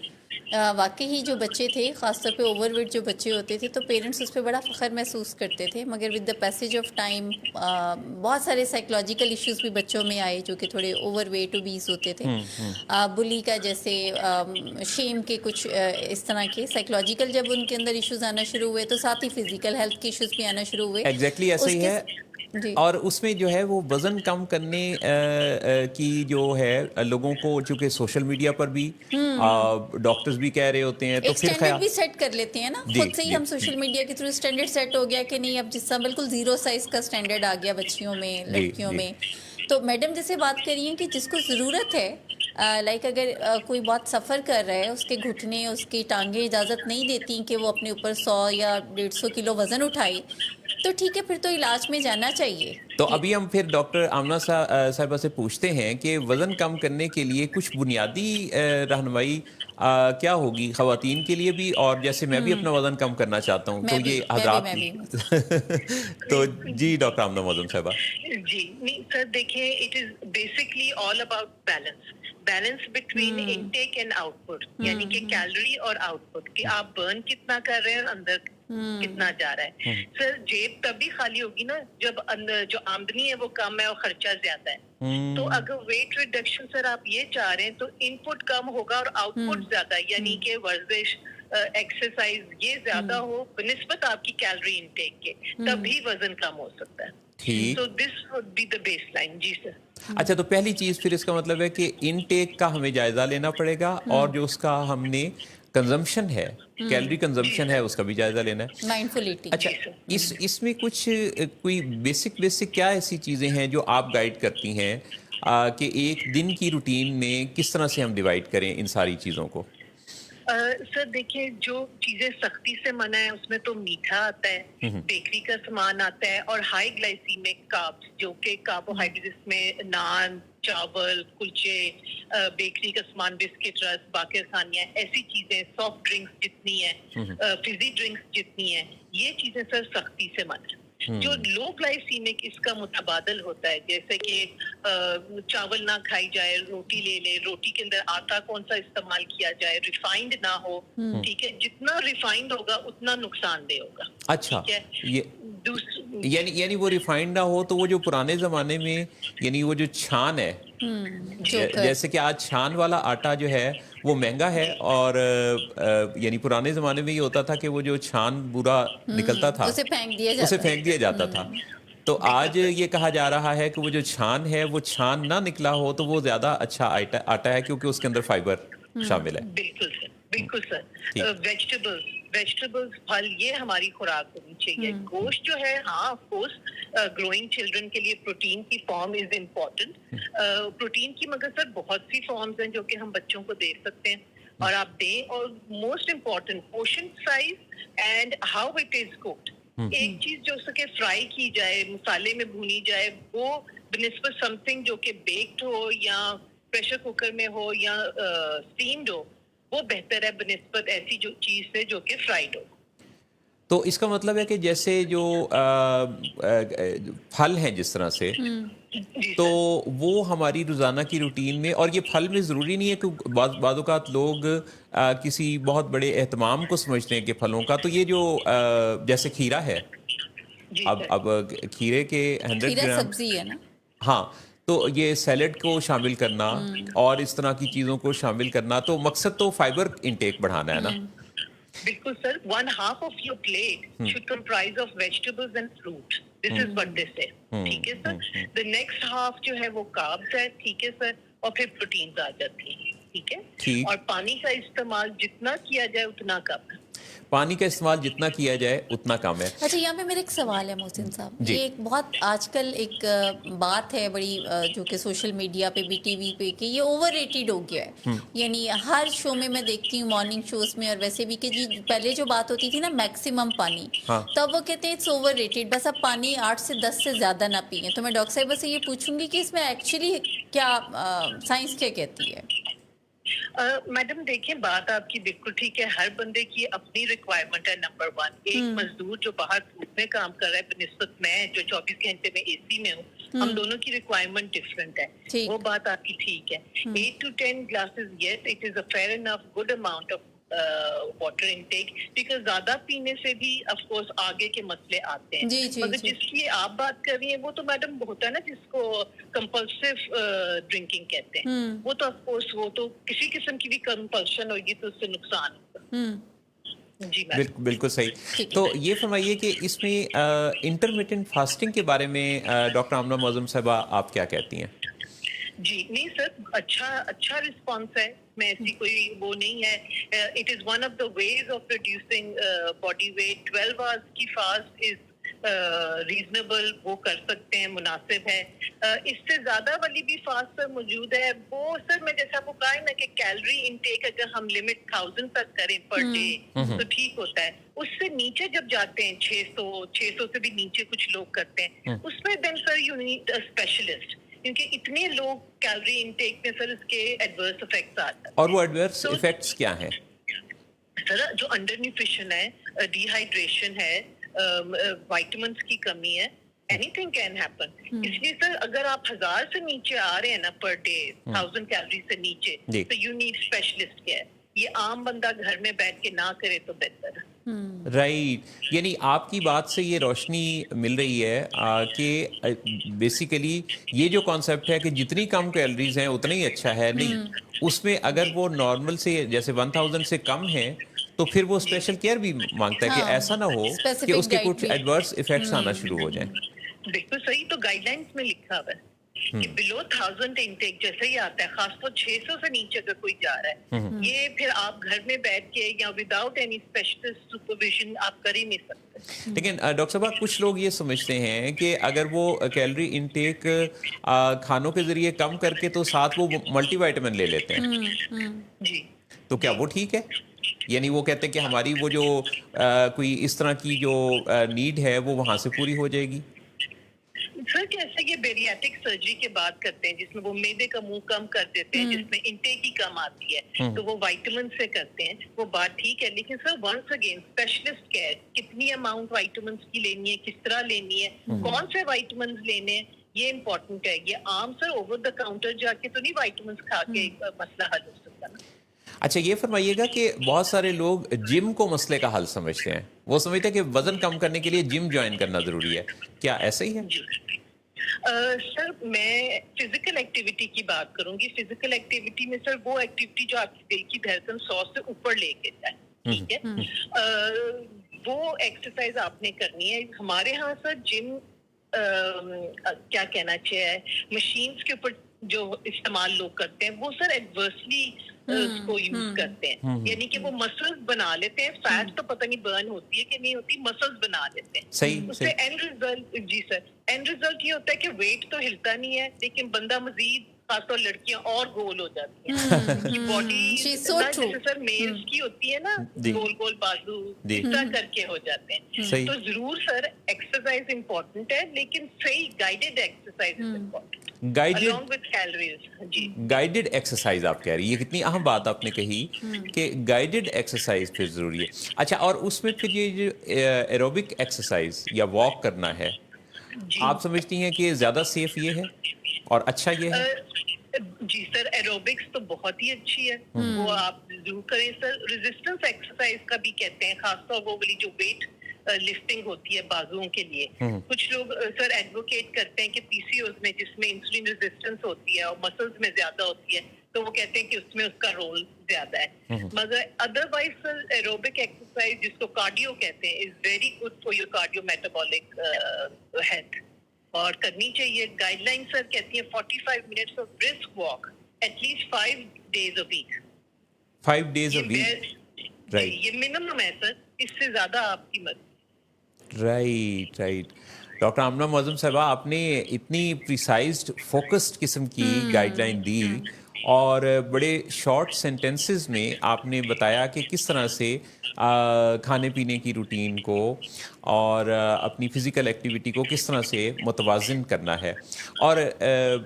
واقعی ہی جو بچے تھے, خاص طور پہ اوور ویٹ جو بچے ہوتے تھے, تو پیرنٹس اس پہ بڑا فخر محسوس کرتے تھے. مگر with the passage of time بہت سارے سائیکولوجیکل ایشوز بھی بچوں میں آئے, جو کہ تھوڑے اوور ویٹ اوبیز ہوتے تھے. بلی کا جیسے شیم کے کچھ اس طرح کے سائیکولوجیکل جب ان کے اندر ایشوز آنا شروع ہوئے, تو ساتھ ہی فزیکل ہیلتھ کے ایشوز بھی آنا شروع ہوئے. ایگزیکٹلی ایسا ہی ہے. اور اس میں جو ہے وہ وزن کم کرنے کی جو ہے لوگوں کو, چونکہ سوشل میڈیا پر بھی ڈاکٹرز بھی کہہ رہے ہوتے ہیں, تو پھر اسٹینڈرڈ بھی سیٹ کر لیتے ہیں نا خود سے ہی. ہم سوشل میڈیا کے تھرو اسٹینڈرڈ سیٹ ہو گیا کہ نہیں, اب جس طرح بالکل زیرو سائز کا اسٹینڈرڈ آ گیا بچیوں میں, لڑکیوں میں. تو میڈم جیسے بات کر رہی ہیں کہ جس کو ضرورت ہے, لائک اگر کوئی بہت سفر کر رہا ہے, اس کے گھٹنے, اس کی ٹانگیں اجازت نہیں دیتی کہ وہ اپنے اوپر 100 یا 150 کلو وزن اٹھائے, تو ٹھیک ہے, پھر تو علاج میں جانا چاہیے. تو ابھی ہم پھر ڈاکٹر آمنہ صاحبہ سے پوچھتے ہیں کہ وزن کم کرنے کے لیے کچھ بنیادی رہنمائی کیا ہوگی خواتین کے لیے بھی, اور جیسے میں بھی اپنا وزن کم کرنا چاہتا ہوں تو یہ حضرات تو جی ڈاکٹر آمنہ معظم صاحبہ. جی نہیں سر, دیکھیں it is basically all about balance between intake and out put, یعنی کہ کیلوری اور آؤٹ پٹ, کہ آپ برن کتنا کر رہے ہیں اور اندر کتنا جا رہا ہے. سر جیب تبھی خالی ہوگی نا جب جو آمدنی ہے وہ کم ہے اور خرچہ زیادہ ہے. تو اگر ویٹ ریڈکشن سر آپ یہ چاہ رہے ہیں تو ان پٹ کم ہوگا اور آؤٹ پٹ زیادہ, یعنی کہ ورزش, ایکسرسائز یہ زیادہ ہو بنسبت آپ کی کیلوری انٹیک کے, تبھی وزن کم ہو سکتا ہے. تو this would be the baseline. جی سر. اچھا, تو پہلی چیز پھر اس کا مطلب ہے کہ انٹیک کا ہمیں جائزہ لینا پڑے گا, اور جو اس کا ہم نے کنزمپشن ہے, کیلوری کنزمپشن ہے, اس کا بھی جائزہ لینا ہے. Mindful eating. اچھا, اس میں کچھ کوئی بیسک کیا ایسی چیزیں ہیں جو آپ گائیڈ کرتی ہیں کہ ایک دن کی روٹین میں کس طرح سے ہم ڈیوائیڈ کریں ان ساری چیزوں کو؟ سر دیکھیں, جو چیزیں سختی سے منع ہے اس میں تو میٹھا آتا ہے, بیکری کا سامان آتا ہے, اور ہائی گلائسیمک کاربس, جو کہ کاربوہائیڈریٹس میں نان, چاول, کلچے, بیکری کا سامان, بسکٹ, رس, باقر خانیاں, ایسی چیزیں, سافٹ ڈرنکس جتنی ہیں, فزی ڈرنکس جتنی ہیں, یہ چیزیں سر سختی سے منع ہے. جو لو گلائسیمک اس کا متبادل ہوتا ہے, جیسے کہ چاول نہ کھائی جائے, روٹی لے لے, روٹی کے اندر آٹا کون سا استعمال کیا جائے, ریفائنڈ نہ ہو. ٹھیک ہے, جتنا ریفائنڈ ہوگا اتنا نقصان دہ ہوگا. اچھا, यानी वो रिफाइंड ना हो, तो वो जो पुराने ज़माने में यानी वो जो छान है, जैसे कि आज छान वाला आटा जो है वो महंगा है, और यानी पुराने ज़माने में ये होता था कि वो जो छान बुरा निकलता था उसे फेंक दिया जाता उसे फेंक दिया जाता था। तो आज ये कहा जा रहा है कि वो जो छान है वो छान ना निकला हो तो वो ज़्यादा अच्छा आटा है, क्योंकि उसके अंदर फाइबर शामिल है। बिल्कुल सर, बिल्कुल सर। ठीक। वेजिटेबल्स, फल, ये हमारी खुराक होनी चाहिए। गोश्त जो है, हाँ ऑफ कोर्स ग्रोइंग चिल्ड्रन के लिए प्रोटीन की फॉर्म इज इम्पोर्टेंट। प्रोटीन की मगर सर बहुत सी फॉर्म्स हैं जो कि हम बच्चों को दे सकते हैं, और आप दें। और most important portion size and how it is cooked. एक चीज जो सके फ्राई की जाए, मसाले में भुनी जाए, वो बनिस्बत समथिंग जो कि बेक्ड हो या प्रेशर कुकर में हो या स्टीम्ड हो, वो बेहतर है बनिस्बत ऐसी जो चीज से जो कि फ्राइड हो। तो इसका मतलब है कि जैसे जो फल हैं जिस तरह से, जी तो सर। वो हमारी रोज़ाना की रूटीन में, और ये फल में ज़रूरी नहीं है कि बाद औक़ात लोग किसी बहुत बड़े एहतमाम को समझते हैं कि फलों का, तो ये जो जैसे खीरा है, जी अब खीरे के 100 खीरा ग्राम, सब्जी है ना। हाँ, तो ये सैलेड को शामिल करना और इस तरह की चीज़ों को शामिल करना, तो मकसद तो फाइबर इंटेक बढ़ाना है ना। बिल्कुल sir. 1/2 of your plate should comprise of vegetables and fruit. This is what they say. ठीक है सर। The next half जो है वो carbs है, ठीक है सर, और फिर प्रोटीन्स आ जाती हैं, ठीक है। ठीक। और पानी का इस्तेमाल जितना किया जाए उतना कम है। पानी का इस्तेमाल जितना किया जाए उतना कम है। अच्छा, यहाँ पे मेरा एक सवाल है मोहसिन साहब। जी। ये एक बहुत आजकल एक बात है बड़ी, जो कि सोशल मीडिया पे भी, टीवी पे, कि ये ओवर रेटेड हो गया है। यानी हर शो में मैं देखती हूँ, मॉर्निंग शोज में और वैसे भी, कि जी पहले जो बात होती थी ना मैक्सिमम पानी, हाँ। तब वो कहते हैं इट्स ओवर रेटेड, बस आप पानी 8 से 10 से ज़्यादा ना पिए। तो मैं डॉक्टर साहिबा से ये पूछूंगी कि इसमें एक्चुअली क्या साइंस क्या कहती है? मैडम देखिए, बात आपकी बिल्कुल ठीक है। हर बंदे की अपनी रिक्वायरमेंट है। नंबर 1, एक मजदूर जो बाहर धूप में काम कर रहा है बनिस्बत मैं जो 24 घंटे में एसी में हूँ, हम दोनों की रिक्वायरमेंट डिफरेंट है। वो बात आपकी ठीक है। 8 to 10 glasses, yes, it is a fair enough good amount of water intake, because ज्यादा पीने से भी ऑफ कोर्स आगे के मसले आते हैं। जी, जी, मगर जी। जिसकी आप बात कर रही हैं वो तो मैडम होता है ना जिसको कंपल्सिव ड्रिंकिंग कहते हैं, वो तो ऑफ कोर्स वो तो किसी किस्म की भी कंपल्शन होगी तो उससे नुकसान होगा। जी मैडम। बिल्कुल सही। तो ये फरमाइए कि इसमें इंटरमिटेंट फास्टिंग के बारे में डॉक्टर आमना मौज़म साहिबा आप क्या कहती हैं? जी नहीं सर, अच्छा रिस्पॉन्स है। मैं ऐसी कोई वो नहीं है। It is one of the ways of reducing body weight. 12 hours की फास्ट इज रीजनेबल, वो कर सकते हैं, मुनासिब है। इससे ज्यादा वाली भी फास्ट सर मौजूद है। वो सर मैं जैसा आपको कहा है ना कि कैलोरी इनटेक अगर हम लिमिट 1000 तक करें पर डे तो ठीक होता है। उससे नीचे जब जाते हैं 600 से भी नीचे कुछ लोग करते हैं, उसमें then sir you need a specialist, क्योंकि इतने लोग कैलोरी इनटेक में सर इसके एडवर्स इफेक्ट्स आते हैं। और वो एडवर्स इफेक्ट्स क्या हैं? सर जो अंडर न्यूट्रिशन है, डिहाइड्रेशन है, विटामिन्स की कमी है, एनीथिंग कैन हैपन। इसलिए सर अगर आप 1000 से नीचे आ रहे हैं ना पर डे, 1000 कैलोरी से नीचे, तो यू नीड स्पेशलिस्ट केयर। ये आम बंदा घर में बैठ के ना करे तो बेहतर है। राइट, यानी आपकी बात से ये रोशनी मिल रही है कि बेसिकली ये जो कॉन्सेप्ट है कि जितनी कम कैलोरीज हैं उतना ही अच्छा है, नहीं उसमें अगर वो नॉर्मल से जैसे 1000 से कम है तो फिर वो स्पेशल केयर भी मांगता है कि ऐसा ना हो कि उसके कुछ एडवर्स इफेक्ट्स आना शुरू हो जाएं। बिल्कुल सही। तो गाइडलाइंस में लिखा हुआ है कि बिलो 1000 इनटेक जैसे ही आता है, खासतौर 600 से नीचे अगर कोई जा रहा है, ये फिर आप घर में बैठ के या विदाउट एनी स्पेशलिस्ट सुपरविजन आप कर ही नहीं सकते। लेकिन डॉक्टर साहब कुछ लोग ये समझते हैं कि अगर वो कैलोरी इनटेक खानों के जरिए कम करके तो साथ वो मल्टीविटामिन ले लेते हैं, जी तो क्या वो ठीक है? यानी वो कहते हैं कि हमारी वो जो कोई इस तरह की जो नीड है वो वहां से पूरी हो जाएगी। सर कैसे ये बेरियाट्रिक सर्जरी के बाद करते हैं जिसमें वो मैदे का मुंह कम कर देते हैं, जिसमें इंटेक ही कम आती है, तो वो विटामिन से करते हैं, वो बात ठीक है। लेकिन sir once again specialist care, कितनी अमाउंट विटामिन की लेनी है, किस तरह लेनी है, कौन से विटामिन लेने हैं, ये इम्पोर्टेंट है। ये आम सर ओवर द काउंटर जाके तो नहीं विटामिन खा के मसला हल हो सकता ना। अच्छा ये फरमाइएगा कि बहुत सारे लोग जिम को मसले का हल समझते हैं, वो समझते हैं कि वजन कम करने के लिए जिम ज्वाइन करना जरूरी है, क्या ऐसा ही है? जी सर, मैं फिजिकल एक्टिविटी की बात करूंगी। फिजिकल एक्टिविटी में सर वो एक्टिविटी जो आपकी दिल की धड़कन 100 से ऊपर लेके जाए, ठीक है। वो एक्सरसाइज आपने करनी है। हमारे यहाँ सर जिम क्या कहना चाहिए, मशीन्स के ऊपर जो इस्तेमाल लोग करते हैं वो सर एडवर्सली उसको यूज करते हैं, यानी कि वो मसल्स बना लेते हैं। फैट तो पता नहीं बर्न होती है कि नहीं होती, मसल्स बना लेते हैं। सही उससे एंड रिजल्ट, जी सर, एंड रिजल्ट ये होता है कि वेट तो हिलता नहीं है, लेकिन बंदा मजीद, खासतौर लड़कियां और गोल हो जाती हैं। कि बॉडी She's so true. जैसे सर मेल्स की होती है ना, जी। गोल गोल बाजू जी। इस तरह करके हो जाते हैं। सही। तो जरूर सर एक्सरसाइज इम्पोर्टेंट है, लेकिन सही guided exercise important guided along with calories। जी गाइडेड एक्सरसाइज आप कह रही है, ये कितनी अहम बात आपने कही कि गाइडेड एक्सरसाइज फिर जरूरी है। अच्छा, और उसमें फिर ये जो एरोबिक एक्सरसाइज या वॉक करना है, जी आप समझती हैं कि ज्यादा सेफ ये है और अच्छा ये है? जी सर, एरोबिक्स तो बहुत ही अच्छी है, वो आप जरूर करें सर। रेजिस्टेंस एक्सरसाइज का भी कहते हैं, खासतौर वो वाली जो वेट लिफ्टिंग होती है बाजुओं के लिए। कुछ लोग सर एडवोकेट करते हैं कि पीसीओएस में, जिसमें इंसुलिन रेजिस्टेंस होती है और मसल्स में ज्यादा होती है, तो वो कहते हैं कि उसमें उसका रोल ज्यादा है। मगर अदरवाइज सर एरोबिक एक्सरसाइज, जिसको कार्डियो कहते हैं, is very good for your cardio metabolic health, और करनी चाहिए। गाइडलाइन सर कहती है 45 minutes of brisk walk at least 5 days a week। 5 days a week, right। ये मिनिमम है सर, इससे ज्यादा आपकी मर्जी। Right right. डॉक्टर आमना मुअज्जम साहिबा, आपने इतनी प्रिसाइज्ड फोकस्ड किस्म की गाइडलाइन दी और बड़े शॉर्ट सेंटेंसेस में आपने बताया कि किस तरह से खाने पीने की रूटीन को और अपनी फ़िज़िकल एक्टिविटी को किस तरह से मुतवाज़िन करना है। और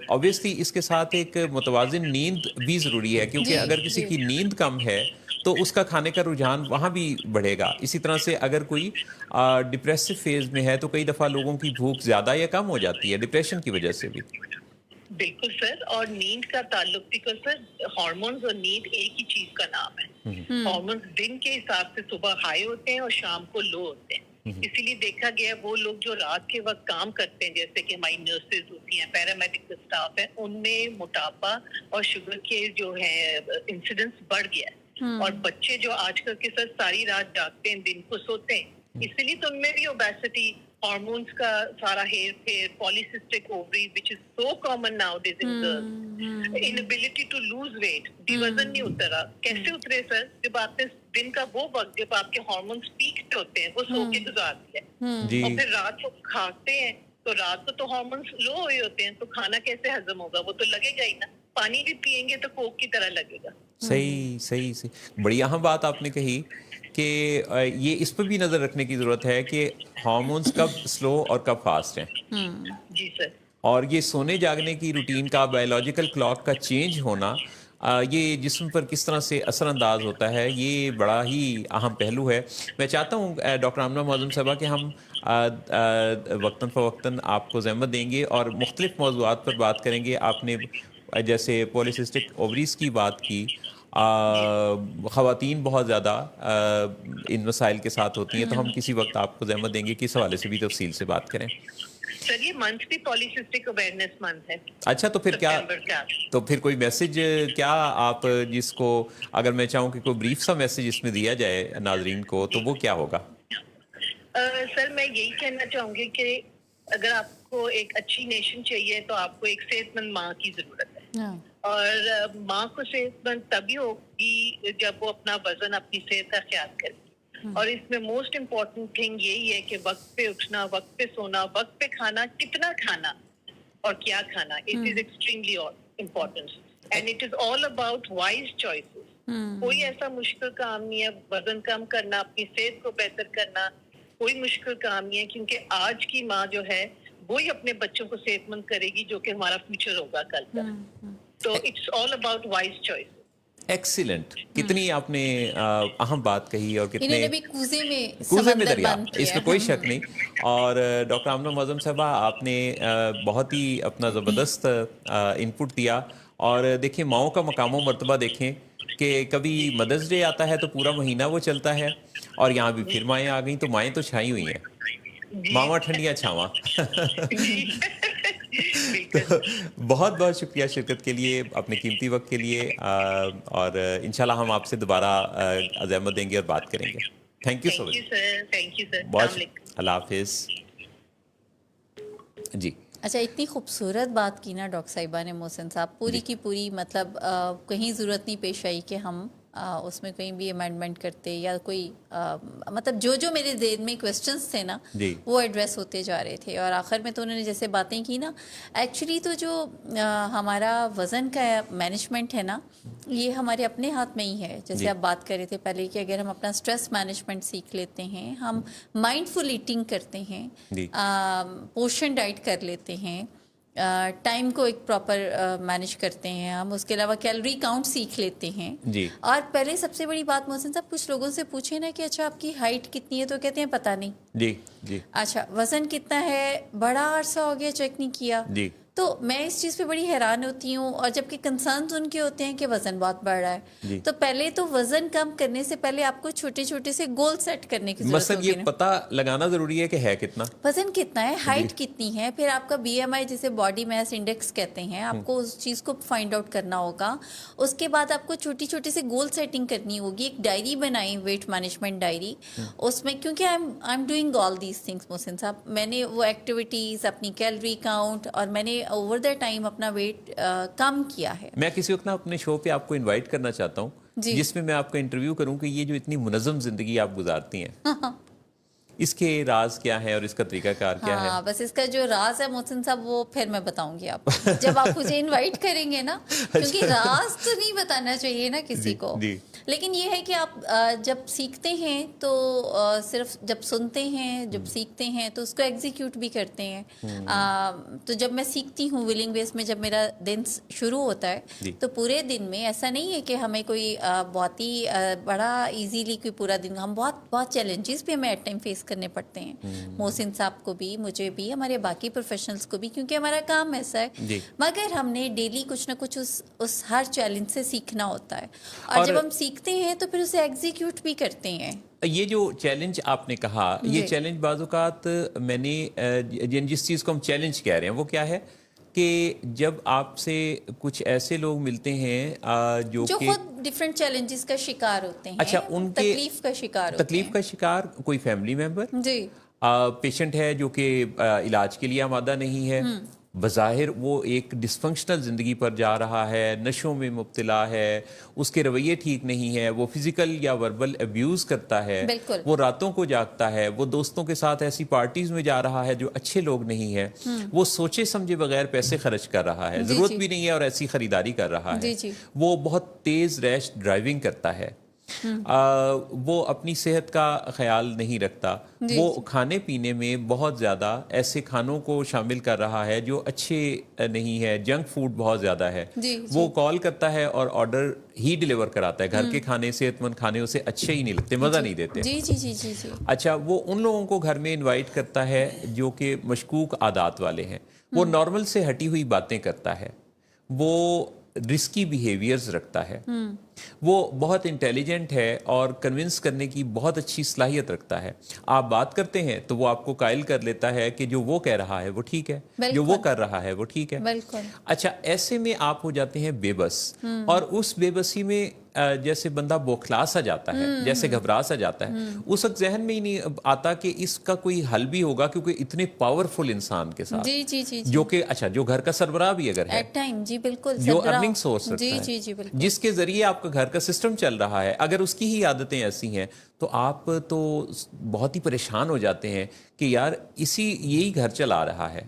ऑब्वियसली इसके साथ एक मुतवाज़िन नींद भी ज़रूरी है, क्योंकि जी, अगर किसी जी। की नींद कम है तो उसका खाने का रुझान वहाँ भी बढ़ेगा। इसी तरह से अगर कोई डिप्रेसिव फेज़ में है तो कई दफ़ा लोगों की भूख ज़्यादा या कम हो जाती है डिप्रेशन की वजह से भी। बिल्कुल सर, और नींद का ताल्लुक भी कर सर, हार्मोन्स और नींद एक ही चीज का नाम है। हार्मोन्स दिन के हिसाब से सुबह हाई होते हैं और शाम को लो होते हैं। इसीलिए देखा गया वो लोग जो रात के वक्त काम करते हैं, जैसे कि हमारी नर्सेज होती हैं, पैरामेडिकल स्टाफ है, उनमें मोटापा और शुगर के जो है इंसिडेंस बढ़ गया है। और बच्चे जो आजकल के सर सारी रात जागते हैं, दिन को सोते हैं, इसीलिए तो उनमें भी ओबेसिटी, हार्मोन्स का सारा हेर फेर, polycystic ovary which is so common nowadays in girls, inability to lose weight, वजन नहीं उतरा। कैसे उतरे सर? जब आपने दिन का वो वक्त जब आपके हार्मोन्स पीक पे होते हैं, वो सो के गुजारते हैं, जी। और फिर रात को खाते हैं तो रात को तो हार्मोन्स लो हुए होते हैं, तो खाना कैसे हजम होगा? वो तो लगेगा ही ना। पानी भी पिएंगे तो कोक की तरह लगेगा। सही सही सही, बड़ी अहम बात आपने कही कि ये इस पर भी नज़र रखने की ज़रूरत है कि हार्मोन्स कब स्लो और कब फास्ट हैं, जी सर। और ये सोने जागने की रूटीन का, बायोलॉजिकल क्लॉक का चेंज होना, ये जिस्म पर किस तरह से असरअंदाज होता है, ये बड़ा ही अहम पहलू है। मैं चाहता हूँ डॉक्टर आमना मुअज्जम साहिबा कि हम वक्तन फ़वक्तन आपको ज़हमत देंगे और मुख्तलिफ मौज़ूआत पर बात करेंगे। आपने जैसे पॉलीसिस्टिक ओवरीज़ की बात की, ख़वातीन बहुत ज़्यादा इन मसाइल के साथ होती हैं, तो हम किसी वक्त आपको ज़हमत देंगे कि इस हवाले से भी तफसील से बात करें। सर ये मंथ भी पॉलीसिस्टिक अवेयरनेस मंथ है। अच्छा, तो फिर क्या, सितंबर का। तो फिर कोई मैसेज क्या आप, जिसको अगर मैं चाहूँ कि कोई ब्रीफ सा मैसेज इसमें दिया जाए नाजरीन को, तो वो क्या होगा? सर मैं यही कहना चाहूंगी कि अगर आपको एक अच्छी नेशन चाहिए तो आपको एक सेहतमंद माँ की जरूरत है। हाँ। और माँ को सेहतमंद तभी होगी जब वो अपना वजन, अपनी सेहत का ख्याल करेगी। और इसमें मोस्ट इम्पोर्टेंट थिंग यही है कि वक्त पे उठना, वक्त पे सोना, वक्त पे खाना, कितना खाना और क्या खाना, it is extremely important and it is all about wise choices. कोई ऐसा मुश्किल काम नहीं है वजन कम करना, अपनी सेहत को बेहतर करना, कोई मुश्किल काम नहीं है, क्योंकि आज की माँ जो है वही अपने बच्चों को सेहतमंद करेगी जो कि हमारा फ्यूचर होगा कल का। तो it's all about wise choice. Excellent, कितनी आपने अहम बात कही और कितने इन्होंने भी कूजे में कूजे में समंदर दरिया, बंद किया इसमें है। कोई शक नहीं। और डॉक्टर आमना मुअज्जम साहिबा, आपने बहुत ही अपना ज़बरदस्त इनपुट दिया। और देखिए, माओं का मकाम व मर्तबा देखें کہ کبھی مدرس ڈے آتا ہے تو پورا مہینہ وہ چلتا ہے، اور یہاں بھی پھر مائیں آ گئیں، تو مائیں تو چھائی ہوئی ہیں، جی ماما ٹھنڈیاں چھاواں۔ جی تو بالکل بہت بہت شکریہ شرکت کے لیے، اپنے قیمتی وقت کے لیے، اور انشاءاللہ ہم آپ سے دوبارہ عزیمت دیں گے اور بات کریں گے۔ Thank you so thank much, you sir, thank you sir, السلام بہت علیکم۔ اللہ حافظ جی۔ اچھا، اتنی خوبصورت بات کی نا ڈاکٹر صاحبہ نے محسن صاحب، پوری کی پوری، مطلب کہیں ضرورت نہیں پیش آئی کہ ہم اس میں کہیں بھی امینڈمنٹ کرتے یا کوئی مطلب جو میرے ذہن میں کویسچنس تھے نا جی وہ ایڈریس ہوتے جا رہے تھے، اور آخر میں تو انہوں نے جیسے باتیں کی نا، ایکچولی تو جو ہمارا وزن کا مینجمنٹ ہے نا، یہ ہمارے اپنے ہاتھ میں ہی ہے، جیسے آپ بات کر رہے تھے پہلے کہ اگر ہم اپنا اسٹریس مینجمنٹ سیکھ لیتے ہیں، ہم مائنڈ فل ایٹنگ کرتے ہیں، جی پورشن ڈائٹ کر لیتے ہیں، ٹائم کو ایک پراپر مینج کرتے ہیں ہم، اس کے علاوہ کیلوری کاؤنٹ سیکھ لیتے ہیں، جی اور پہلے سب سے بڑی بات محسن صاحب، کچھ لوگوں سے پوچھیں نا کہ اچھا آپ کی ہائٹ کتنی ہے تو کہتے ہیں پتہ نہیں، جی جی اچھا وزن کتنا ہے بڑا عرصہ ہو گیا چیک نہیں کیا، جی تو میں اس چیز پہ بڑی حیران ہوتی ہوں، اور جبکہ کنسرنز ان کے ہوتے ہیں کہ وزن بہت بڑھ رہا ہے، جی۔ تو پہلے تو وزن کم کرنے سے پہلے آپ کو چھوٹے چھوٹے سے گول سیٹ کرنے کی ضرورت مثلا ہوگی یہ نا، پتہ لگانا ضروری ہے کہ ہے کتنا، وزن کتنا ہے، ہائٹ کتنی ہے، پھر آپ کا بی ایم آئی جسے باڈی میس انڈیکس کہتے ہیں، آپ کو اس چیز کو فائنڈ آؤٹ کرنا ہوگا، اس کے بعد آپ کو چھوٹی چھوٹی سے گول سیٹنگ کرنی ہوگی، ایک ڈائری بنائیں، ویٹ مینجمنٹ ڈائری، اس میں کیونکہ I am doing all these things Mohsin صاحب، میں نے وہ ایکٹیویٹیز، اپنی کیلری کاؤنٹ، اور میں نے اوور دا ٹائم اپنا ویٹ کم کیا ہے۔ میں کسی وقت نا اپنے شو پہ آپ کو انوائٹ کرنا چاہتا ہوں، جی جس میں آپ کا انٹرویو کروں کہ یہ جو اتنی منظم زندگی آپ گزارتی ہیں، اس کے راز کیا ہے اور اس کا طریقہ کار کیا ہے؟ ہاں، بس اس کا جو راز ہے محسن صاحب وہ پھر میں بتاؤں گی آپ کو جب آپ مجھے انوائٹ کریں گے نا، کیونکہ راز تو نہیں بتانا چاہیے نا کسی کو، جی لیکن یہ ہے کہ آپ جب سیکھتے ہیں تو صرف جب سنتے ہیں، جب سیکھتے ہیں تو اس کو ایگزیکیوٹ بھی کرتے ہیں، تو جب میں سیکھتی ہوں ولنگ بیس میں، جب میرا دن شروع ہوتا ہے تو پورے دن میں ایسا نہیں ہے کہ ہمیں کوئی بہت ہی بڑا ایزیلی کوئی پورا دن، ہم بہت چیلنجز بھی ہمیں ایٹ ٹائم فیس کرنے پڑتے ہیں، محسن صاحب کو بھی، مجھے بھی، ہمارے باقی پروفیشنلز کو بھی، کیونکہ ہمارا کام ایسا ہے، مگر ہم نے ڈیلی کچھ نہ کچھ اس ہر چیلنج سے سیکھنا ہوتا ہے، اور جب ہم سیکھتے ہیں تو پھر اسے ایگزیکیوٹ بھی کرتے ہیں۔ یہ جو چیلنج آپ نے کہا، یہ چیلنج بعض اوقات میں نے جس چیز کو ہم چیلنج کہہ رہے ہیں وہ کیا ہے کہ جب آپ سے کچھ ایسے لوگ ملتے ہیں جو خود ڈفرینٹ چیلنجز کا شکار ہوتے ہیں، اچھا ان کے تکلیف کا شکار ہوتے ہیں، تکلیف کا شکار، کوئی فیملی ممبر جی پیشنٹ ہے جو کہ علاج کے لیے آمادہ نہیں ہے، بظاہر وہ ایک ڈسفنکشنل زندگی پر جا رہا ہے، نشوں میں مبتلا ہے، اس کے رویے ٹھیک نہیں ہے، وہ فزیکل یا وربل ابیوز کرتا ہے، بالکل، وہ راتوں کو جاگتا ہے، وہ دوستوں کے ساتھ ایسی پارٹیز میں جا رہا ہے جو اچھے لوگ نہیں ہیں، وہ سوچے سمجھے بغیر پیسے خرچ کر رہا ہے، ضرورت بھی نہیں ہے اور ایسی خریداری کر رہا ہے، وہ بہت تیز ریش ڈرائیونگ کرتا ہے، وہ اپنی صحت کا خیال نہیں رکھتا، وہ کھانے پینے میں بہت زیادہ ایسے کھانوں کو شامل کر رہا ہے جو اچھے نہیں ہے، جنک فوڈ بہت زیادہ ہے، وہ کال کرتا ہے اور آرڈر ہی ڈیلیور کراتا ہے، گھر کے کھانے، صحت مند کھانے اسے اچھے ہی نہیں لگتے، مزہ نہیں دیتے، جی جی جی جی جی، اچھا وہ ان لوگوں کو گھر میں انوائٹ کرتا ہے جو کہ مشکوک عادات والے ہیں، وہ نارمل سے ہٹی ہوئی باتیں کرتا ہے، وہ رسکی بیہیویئرز رکھتا ہے، وہ بہت انٹیلیجنٹ ہے اور کنونس کرنے کی بہت اچھی صلاحیت رکھتا ہے، آپ بات کرتے ہیں تو وہ آپ کو قائل کر لیتا ہے کہ جو وہ کہہ رہا ہے وہ ٹھیک ہے، جو وہ کر رہا ہے وہ ٹھیک ہے، اچھا ایسے میں آپ ہو جاتے ہیں بے بس، اور اس بے بسی میں جیسے بندہ بوکھلا سا جاتا ہے، جیسے گھبرا سا جاتا ہے، اس وقت ذہن میں ہی نہیں آتا کہ اس کا کوئی حل بھی ہوگا، کیونکہ اتنے پاورفل انسان کے ساتھ جو کہ اچھا جو گھر کا سربراہ بھی اگر ہے، جو ارننگ سورس رکھتا ہے، جس کے ذریعے آپ کا گھر کا سسٹم چل رہا ہے، اگر اس کی ہی عادتیں ایسی ہیں تو آپ تو بہت ہی پریشان ہو جاتے ہیں کہ یار یہی گھر چلا رہا ہے،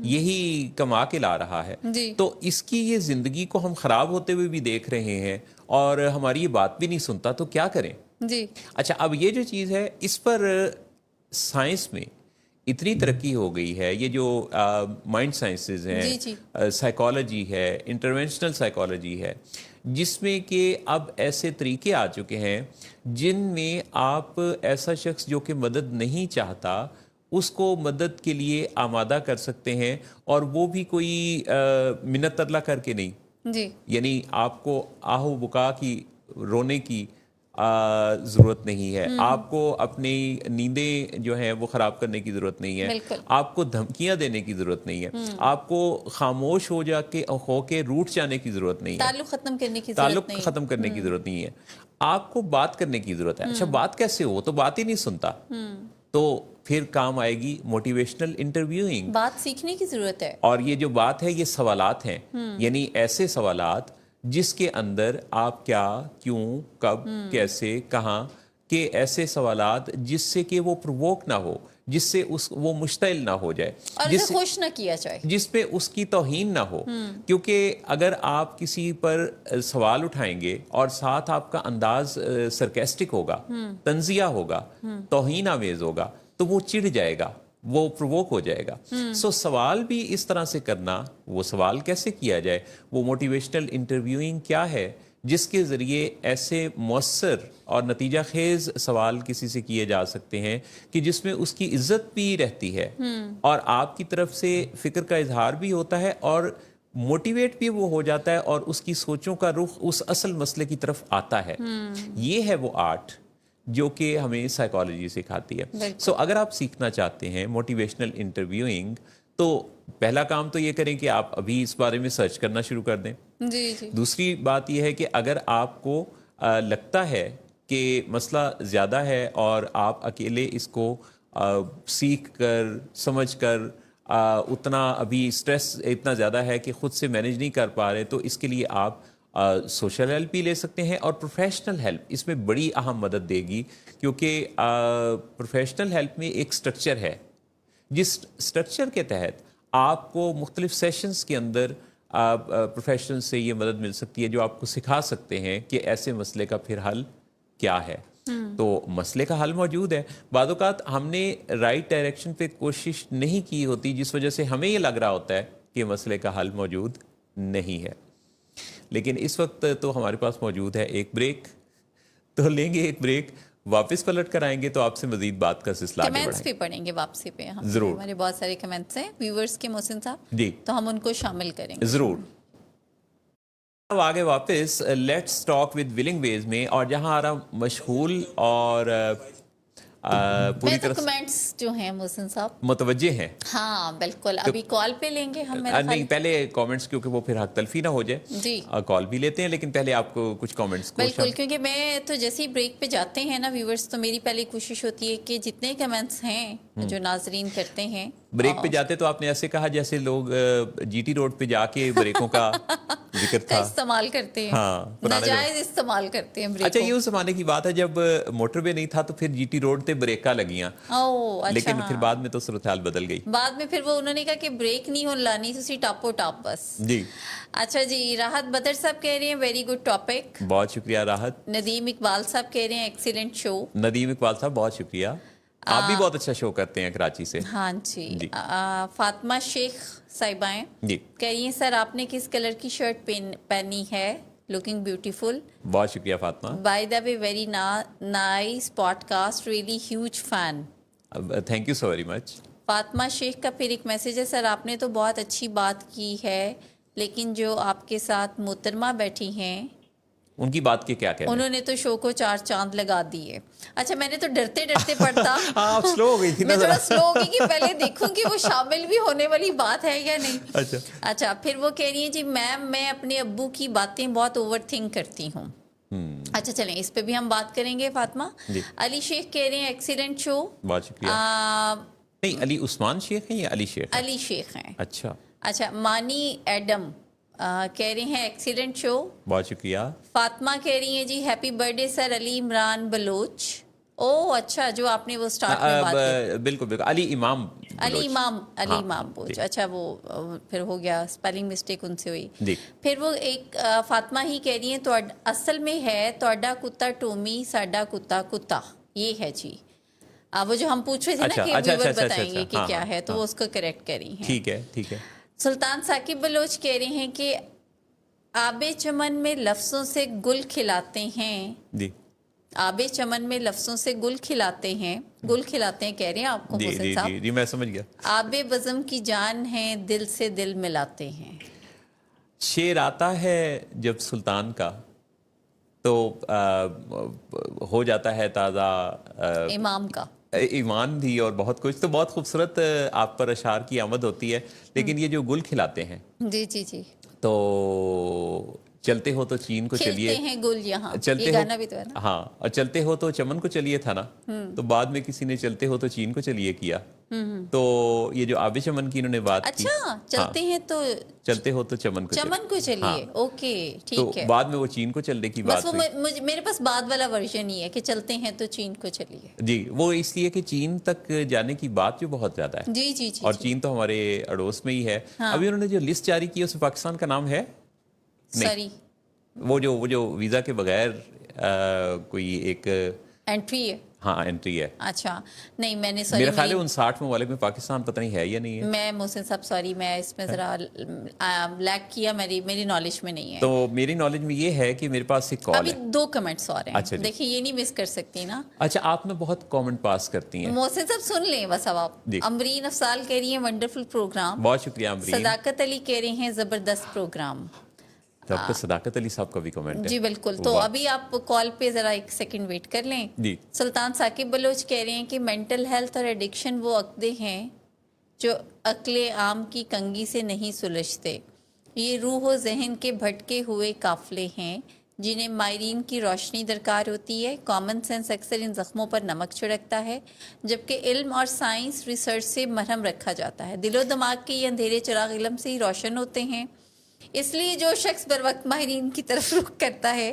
یہی کما کے لا رہا ہے، تو اس کی یہ زندگی کو ہم خراب ہوتے ہوئے بھی دیکھ رہے ہیں اور ہماری یہ بات بھی نہیں سنتا، تو کیا کریں؟ اچھا اب یہ جو چیز ہے اس پر سائنس میں اتنی ترقی ہو گئی ہے، یہ جو مائنڈ سائنسز ہیں، سائیکالوجی ہے، انٹرونشنل سائیکالوجی ہے، جس میں کہ اب ایسے طریقے آ چکے ہیں جن میں آپ ایسا شخص جو کہ مدد نہیں چاہتا اس کو مدد کے لیے آمادہ کر سکتے ہیں، اور وہ بھی کوئی منت ترلا کر کے نہیں، जी यानी आपको आहो बुका की, रोने की ज़रूरत नहीं है, आपको अपनी नींदें जो हैं वो ख़राब करने की ज़रूरत नहीं है, बिल्कुल। आपको धमकियां देने की ज़रूरत नहीं है, आपको खामोश हो के रूठ जाने की ज़रूरत नहीं है, ताल्लुक ख़त्म करने की ज़रूरत ताल्लुक नहीं। ख़त्म करने की ज़रूरत नहीं है, आपको बात करने की ज़रूरत है। अच्छा, बात कैसे हो? तो बात ही नहीं सुनता, तो फिर काम आएगी मोटिवेशनल इंटरव्यूइंग। बात सीखने की ज़रूरत है। और ये जो बात है, ये सवालात हैं, यानी ऐसे सवालात जिसके अंदर आप क्या, क्यों, कब, कैसे, कहाँ के ऐसे सवालात जिससे कि वो प्रोवोक ना हो, जिससे वो मुश्तिल ना हो जाए, और उसे खुश ना किया जाए, जिसपे उसकी तौहीन ना हो। क्योंकि अगर आप किसी पर सवाल उठाएंगे और साथ आपका अंदाज सरकास्टिक होगा, तंजिया होगा, तौहीन आमेज होगा, तो वो चिढ़ जाएगा, वो प्रोवोक हो जाएगा। सो सवाल भी इस तरह से करना, वो सवाल कैसे किया जाए, वो मोटिवेशनल इंटरव्यूइंग क्या है जिसके ज़रिए ऐसे मौसर और नतीजा खेज सवाल किसी से किए जा सकते हैं कि जिसमें उसकी इज्जत भी रहती है और आपकी तरफ से फ़िक्र का इजहार भी होता है और मोटिवेट भी वो हो जाता है और उसकी सोचों का रुख उस असल मसले की तरफ आता है। ये है वो आर्ट जो कि हमें साइकोलॉजी सिखाती है। सो अगर आप सीखना चाहते हैं मोटिवेशनल इंटरव्यूइंग, तो पहला काम तो ये करें कि आप अभी इस बारे में सर्च करना शुरू कर दें। जी जी। दूसरी बात यह है कि अगर आपको लगता है कि मसला ज़्यादा है और आप अकेले इसको सीख कर, समझ कर, उतना अभी स्ट्रेस इतना ज़्यादा है कि ख़ुद से मैनेज नहीं कर पा रहे, तो इसके लिए आप सोशल हेल्प भी ले सकते हैं और प्रोफेशनल हेल्प इसमें बड़ी अहम मदद देगी। क्योंकि प्रोफेशनल हेल्प में एक स्ट्रक्चर है, जिस स्ट्रक्चर के तहत आपको मुख्तलिफ सेशंस के अंदर प्रोफेशनल से ये मदद मिल सकती है जो आपको सिखा सकते हैं कि ऐसे मसले का फिर हल क्या है। तो मसले का हल मौजूद है। बाद औक़ात हमने राइट डायरेक्शन पे कोशिश नहीं की होती, जिस वजह से हमें ये लग रहा होता है कि मसले का हल मौजूद नहीं है। लेकिन इस वक्त तो हमारे पास मौजूद है एक ब्रेक, तो लेंगे एक ब्रेक, वापस पलट कर आएंगे तो आपसे मजीद बात का सिलसिला आगे कमेंट्स बढ़ाएंगे। भी पढ़ेंगे वापसी पे, हम जरूर। हमारे बहुत सारे कमेंट्स हैं व्यूअर्स के मोहसिन साहब, जी तो हम उनको शामिल करेंगे जरूर। अब आगे वापस let's talk with Willing Ways में, और जहां आ रहा मशगूल और पूरी मैं तो तरह से कमेंट्स जो हैं मोहसिन साहब, मुतवज्जे हैं। हाँ बिल्कुल, अभी कॉल पे लेंगे हम, मेरा नहीं, पहले कमेंट्स, क्योंकि वो फिर हक तलफी ना हो जाए। जी कॉल भी लेते हैं, लेकिन पहले आपको कुछ कमेंट्स को बिल्कुल, क्योंकि मैं तो जैसे ही ब्रेक पे जाते हैं ना व्यूअर्स, तो मेरी पहली कोशिश होती है कि जितने कमेंट्स हैं जो नाजरीन करते हैं, ब्रेक पे जाते तो आपने ऐसे कहा जैसे लोग जीटी रोड पे जाके ब्रेकों का जिक्र का था। इस्तेमाल करते हैं, हाँ, पुराने नाजायज इस्तेमाल करते हैं ब्रेक अच्छा, को। ये उस जमाने की बात है जब मोटरवे नहीं था, तो फिर जीटी रोड पे ब्रेका लगियां, ओह अच्छा, लेकिन हाँ। फिर बाद में तो सूरत हाल बदल गई। बाद में फिर वो उन्होंने कहा कि ब्रेक नहीं हो लानी, तुसी टापो टाप बस। जी अच्छा जी, राहत बदर साहब कह रहे हैं वेरी गुड टॉपिक। बहुत शुक्रिया राहत। नदीम इकबाल साहब कह रहे हैं एक्सीलेंट शो। नदीम इकबाल साहब बहुत शुक्रिया, आप भी बहुत अच्छा शो करते हैं कराची से। हाँ जी, जी। फातिमा शेख साहिबाएं जी कह रही हैं सर आपने किस कलर की शर्ट पहनी है, लुकिंग ब्यूटीफुल। बहुत शुक्रिया Fatima, by the way very nice podcast, really huge fan. Thank you so very much. Fatima Shaikh का फिर एक मैसेज है, सर आपने तो बहुत अच्छी बात की है, लेकिन जो आपके साथ मोहतरमा बैठी हैं उनकी बात के क्या कहना है? उन्होंने तो शो को 4 चांद लगा दिए। अच्छा, मैंने तो डरते डरते पढ़ता आप स्लो हो गई थी ना मैं थोड़ा जरा। स्लो हो गई कि पहले देखूं कि वो शामिल भी होने वाली बात है या नहीं। अच्छा, फिर वो कह रही है जी मैम मैं अपने अब्बू की बातें बहुत ओवर थिंक करती हूँ। अच्छा चलें, इस पे भी हम बात करेंगे फातिमा। अली शेख कह रहे हैं एक्सीलेंट शो। बहुत शुक्रिया। नहीं, अली उस्मान शेख हैं या अली शेख हैं? अली शेख हैं। अच्छा, मानी एडम कह रहे हैं एक्सीलेंट शो। बहुत शुक्रिया। फातिमा कह रही हैं जी happy birthday sir Ali Imran Baloch. ओह अच्छा, जो आपने वो स्टार्ट में बात की। बिल्कुल बिल्कुल, अली इमाम बोझ। अच्छा, वो फिर हो गया, स्पेलिंग मिस्टेक उनसे हुई। फिर वो एक फातिमा ही कह रही हैं तो असल में है तोड़ा कुत्ता टोमी साडा कुत्ता कुत्ता, ये है जी। वो जो हम पूछ रहे थे ना कि व्यूअर बताएंगे कि क्या है, तो वो उसको करेक्ट करी हैं। ठीक है। सुल्तान साकिब बलोच कह रहे हैं कि आबे चमन में लफ्जों से गुल खिलाते हैं जी। आबे चमन में लफ्जों से गुल खिलाते हैं कह रहे हैं आपको मोहसिन साहब। जी, मैं समझ गया। आबे बज़म की जान है दिल से दिल मिलाते हैं। शेर आता है जब सुल्तान का तो हो जाता है ताज़ा इमाम का। ईमान भी और बहुत कुछ। तो बहुत खूबसूरत आप पर अशार की आमद होती है। लेकिन ये जो गुल खिलाते हैं जी जी जी, तो चलते हो तो चीन को खिलते चलिए, हैं गुल यहाँ, चलते ये हो, गाना भी तो है ना। हाँ, और चलते हो तो चमन को चलिए था ना। तो बाद में किसी ने चलते हो तो चीन को चलिए किया। तो ये जो आबे चमन की इन्होंने बात की, अच्छा, चलते हैं तो चलते हो तो चमन को चमन को चलिए, हाँ। ओके तो ठीक है। बाद में वो चीन को चलने की बात बस वो हुई। मुझे मेरे पास बाद वाला वर्जन ही है कि चलते हैं तो चीन को चलिए। जी, वो इसलिए कि चीन तक जाने की बात जो बहुत ज्यादा है, जी जी जी और जी। चीन तो हमारे अड़ोस में ही है। हाँ। अभी उन्होंने जो लिस्ट जारी की उसमें पाकिस्तान का नाम है नहीं। सॉरी, वो जो वीजा के बगैर कोई एक एंट्री है। हाँ एंट्री है। अच्छा, नहीं मैंने मेरा सॉरी, ख्याल है 59 ममालिक में पाकिस्तान पता नहीं है या नहीं है। मैं मोहसिन साहब सॉरी, मैं इसमें ज़रा लैग किया, मेरी नॉलेज में नहीं है। तो मेरी नॉलेज में ये है कि मेरे पास एक कॉल अभी है। 2 कमेंट्स और हैं। अच्छा जी। देखिए ये नहीं मिस कर सकती ना। अच्छा, आप में बहुत कमेंट पास करती हैं। मोहसिन साहब सुन लें बस अब आप। जी। अमरीन अफसाल कह रही हैं वंडरफुल प्रोग्राम। बहुत शुक्रिया अमरीन। सदाकत अली कह रहे हैं जबरदस्त प्रोग्राम। डॉक्टर सदाकत अली साहब का भी कमेंट है। जी बिल्कुल। तो वाह। अभी आप कॉल पे ज़रा 1 सेकंड वेट कर लें। जी। सुल्तान साकिब बलोच कह रहे हैं कि मेंटल हेल्थ और एडिक्शन वो अक़दे हैं जो अक्ले आम की कंगी से नहीं सुलझते। ये रूह व जहन के भटके हुए काफिले हैं जिन्हें मायरीन की रोशनी दरकार होती है। कॉमन सेंस अक्सर इन जख्मों पर नमक छिड़कता है, जबकि इल्म और साइंस रिसर्च से मरहम रखा जाता है। दिलो दिमाग के ये अंधेरे चिराग इल्म से ही रोशन होते हैं। इसलिए जो शख्स बर वक्त माहिरीन की तरफ रुख करता है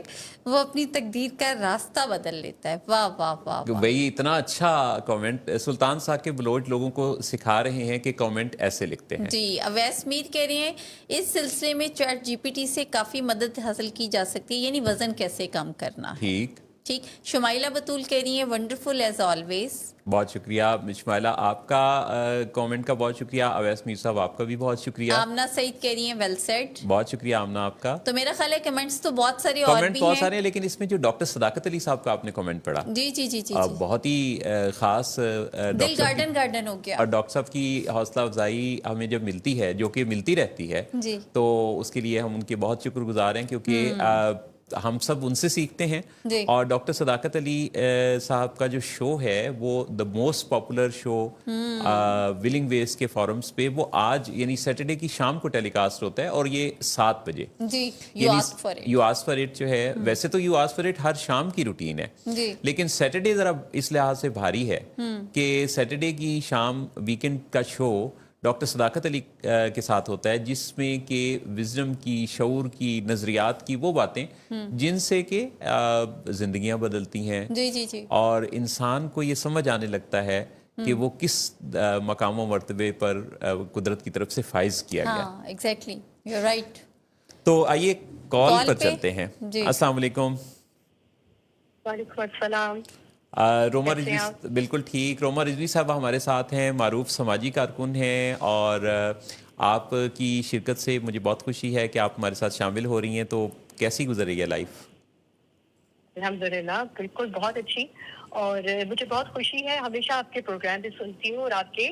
वो अपनी तकदीर का रास्ता बदल लेता है। वाह वाह वाह वाह। भाई इतना अच्छा कमेंट सुल्तान साहब के बलोच लोगों को सिखा रहे हैं कि कमेंट ऐसे लिखते हैं। जी, अवैस मीर कह रहे हैं इस सिलसिले में चैट जीपीटी से काफ़ी मदद हासिल की जा सकती है, यानी वज़न कैसे कम करना है। ठीक। शुमाइला बतूल कह रही है वंडरफुल एज ऑलवेज। बहुत शुक्रिया शुमाइला, आपका कमेंट का बहुत शुक्रिया। अवैस मीर साहब आपका भी बहुत शुक्रिया। आमना सईद कह रही है वेल सेड। बहुत शुक्रिया आमना आपका। तो मेरा ख्याल है कमेंट्स तो बहुत सारे और कमेंट भी बहुत हैं। सारे हैं, लेकिन इसमें जो डॉक्टर सदाकत अली साहब का आपने कमेंट पढ़ा, जी जी जी जी, बहुत ही खास दिल गार्डन गार्डन हो गया। और डॉक्टर साहब की हौसला अफजाई हमें जब मिलती है, जो कि मिलती रहती है, जी। तो उसके लिए हम उनके बहुत शुक्रगुजार हैं, क्योंकि हम सब उनसे सीखते हैं। जी। और डॉक्टर सदाकत अली साहब का जो शो है वो the most popular show Willing Ways के फॉरम्स पे, वो आज यानी सैटरडे की शाम को टेलीकास्ट होता है, और ये 7 बजे। जी, you ask for it. You ask for it जो है, वैसे तो यू आस्क फॉर इट हर शाम की रूटीन है, जी। लेकिन सैटरडे जरा इस लिहाज से भारी है कि सैटरडे की शाम वीकेंड का शो डॉक्टर सदाकत अली के साथ होता है, जिसमें कि विजडम की, शऊर की, नज़रियात की वो बातें जिनसे कि जिंदगियां बदलती हैं। जी जी जी। और इंसान को ये समझ आने लगता है कि वो किस मकाम व मर्तबे पर कुदरत की तरफ से फाइज किया गया। हाँ एग्जैक्टली, यू आर राइट। तो आइए कॉल पर पे? चलते हैं। जी। अस्सलाम वालेकुम। वालेकुम अस्सलाम। रोमा कैसे रिजवी, आप? बिल्कुल ठीक। रोमा रिजवी साहब हमारे साथ हैं, मारूफ समाजी कारकुन हैं, और आपकी शिरकत से मुझे बहुत खुशी है कि आप हमारे साथ शामिल हो रही हैं। तो कैसी गुजर रही है लाइफ? अल्हम्दुलिल्लाह बिल्कुल बहुत अच्छी, और मुझे बहुत खुशी है। हमेशा आपके प्रोग्राम भी सुनती हूँ, और आपके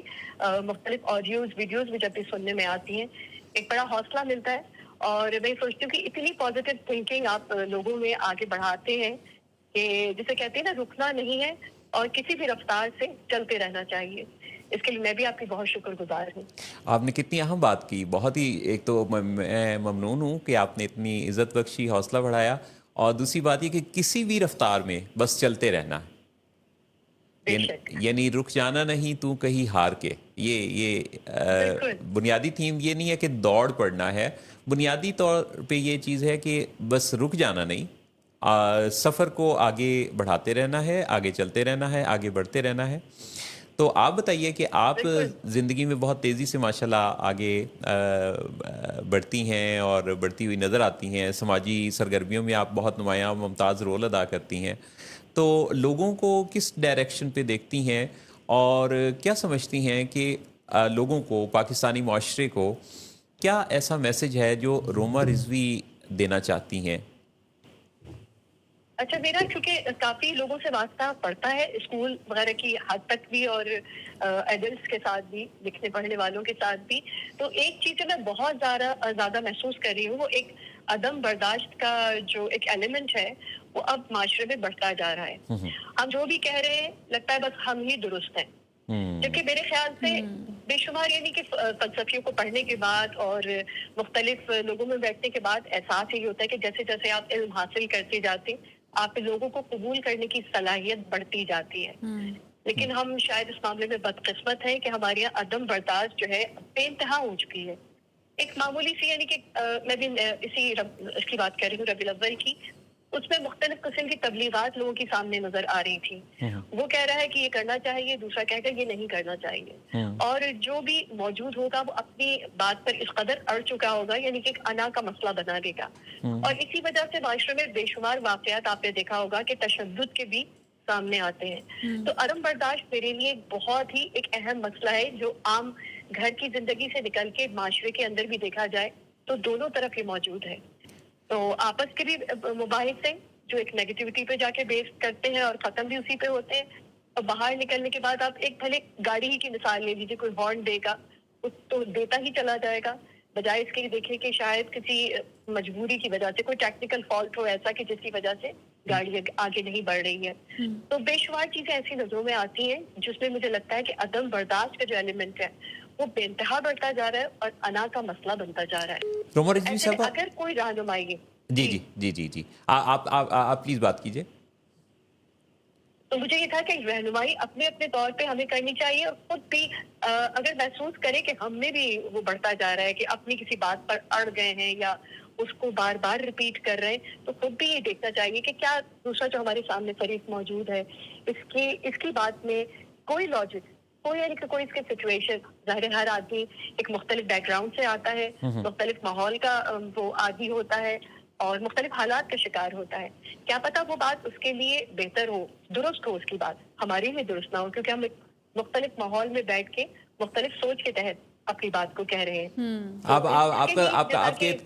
मुख्तलिफ ऑडियोज वीडियोज भी जब भी सुनने में आती हैं, एक बड़ा हौसला मिलता है। और मैं सोचती हूँ कि इतनी पॉजिटिव थिंकिंग आप लोगों में आगे बढ़ाते हैं कि जिसे कहते हैं ना, रुकना नहीं है और किसी भी रफ्तार से चलते रहना चाहिए। इसके लिए मैं भी आपकी बहुत शुक्रगुजार हूँ। आपने कितनी अहम बात की। बहुत ही, एक तो मैं ममनून हूँ कि आपने इतनी इज्जत बख्शी, हौसला बढ़ाया, और दूसरी बात ये कि किसी भी रफ्तार में बस चलते रहना है, यानी रुक जाना नहीं तू कहीं हार के। ये बुनियादी थीम ये नहीं है कि दौड़ पड़ना है, बुनियादी तौर पे ये चीज़ है कि बस रुक जाना नहीं, सफ़र को आगे बढ़ाते रहना है, आगे चलते रहना है, आगे बढ़ते रहना है। तो आप बताइए कि आप ज़िंदगी में बहुत तेज़ी से माशाल्लाह आगे बढ़ती हैं और बढ़ती हुई नज़र आती हैं। समाजी सरगर्मियों में आप बहुत नुमायाँ मुमताज़ रोल अदा करती हैं। तो लोगों को किस डायरेक्शन पे देखती हैं, और क्या समझती हैं कि लोगों को, पाकिस्तानी माशरे को क्या ऐसा मैसेज है जो रोमा रिजवी देना चाहती हैं? اچھا میرا کیونکہ کافی لوگوں سے واسطہ پڑتا ہے اسکول وغیرہ کی حد تک بھی اور ایڈلٹس کے ساتھ بھی لکھنے پڑھنے والوں کے ساتھ بھی تو ایک چیز جو میں بہت زیادہ محسوس کر رہی ہوں وہ ایک عدم برداشت کا جو ایک ایلیمنٹ ہے وہ اب معاشرے میں بڑھتا جا رہا ہے. ہم جو بھی کہہ رہے ہیں لگتا ہے بس ہم ہی درست ہیں جبکہ میرے خیال سے بے شمار یعنی کہ فلسفیوں کو پڑھنے کے بعد اور مختلف لوگوں میں بیٹھنے کے بعد احساس یہی ہوتا ہے کہ جیسے جیسے آپ علم حاصل کرتے جاتے آپ لوگوں کو قبول کرنے کی صلاحیت بڑھتی جاتی ہے. لیکن ہم شاید اس معاملے میں بدقسمت ہیں کہ ہمارے یہاں عدم برداشت جو ہے بے انتہا ہو چکی ہے. ایک معمولی سی یعنی کہ میں بھی اس کی بات کر رہی ہوں ربیع الاول کی, اس میں مختلف قسم کی تبلیغات لوگوں کی سامنے نظر آ رہی تھی. وہ کہہ رہا ہے کہ یہ کرنا چاہیے, دوسرا کہہ گا یہ نہیں کرنا چاہیے, اور جو بھی موجود ہوگا وہ اپنی بات پر اس قدر اڑ چکا ہوگا یعنی کہ ایک انا کا مسئلہ بنا دے گا. اور اسی وجہ سے معاشرے میں بے شمار واقعات آپ نے دیکھا ہوگا کہ تشدد کے بھی سامنے آتے ہیں. تو عدم برداشت میرے لیے بہت ہی ایک اہم مسئلہ ہے جو عام گھر کی زندگی سے نکل کے معاشرے کے اندر بھی دیکھا جائے تو دونوں طرف یہ موجود ہے. تو آپس کے بھی مباحث ہیں جو ایک نیگیٹیوٹی پہ جا کے بیس کرتے ہیں اور ختم بھی اسی پہ ہوتے ہیں. اور باہر نکلنے کے بعد آپ ایک بھلے گاڑی ہی کی مثال لے لیجیے, کوئی ہارن دے گا تو دیتا ہی چلا جائے گا, بجائے اس کے دیکھیں کہ شاید کسی مجبوری کی وجہ سے کوئی ٹیکنیکل فالٹ ہو ایسا کہ جس کی وجہ سے گاڑی آگے نہیں بڑھ رہی ہے. تو بے شمار چیزیں ایسی نظروں میں آتی ہیں جس میں مجھے لگتا ہے کہ عدم برداشت کا جو ایلیمنٹ ہے وہ بے انتہا بڑھتا جا رہا ہے اور انا کا مسئلہ بنتا جا رہا ہے. روما رضوی ایسے میں صاحبہ, اگر کوئی رہنمائی جی آپ پلیز بات کیجئے. تو مجھے یہ تھا کہ رہنمائی اپنے اپنے طور پہ ہمیں کرنی چاہیے, اور خود بھی اگر محسوس کرے کہ ہم میں بھی وہ بڑھتا جا رہا ہے کہ اپنی کسی بات پر اڑ گئے ہیں یا اس کو بار بار ریپیٹ کر رہے ہیں, تو خود بھی یہ دیکھنا چاہیے کہ کیا دوسرا جو ہمارے سامنے فریق موجود ہے اس کی بات میں کوئی لاجک, کوئی یعنی کہ کوئی اس کے سچویشن, ظاہر ہر آدمی ایک مختلف بیک گراؤنڈ سے آتا ہے, مختلف ماحول کا وہ عادی ہوتا ہے اور مختلف حالات کا شکار ہوتا ہے. کیا پتا وہ بات اس کے لیے بہتر ہو, درست ہو, اس کی بات ہمارے لیے درست نہ ہو, کیونکہ ہم ایک مختلف ماحول میں بیٹھ کے مختلف سوچ کے تحت اپنی بات کو کہہ رہے ہیں.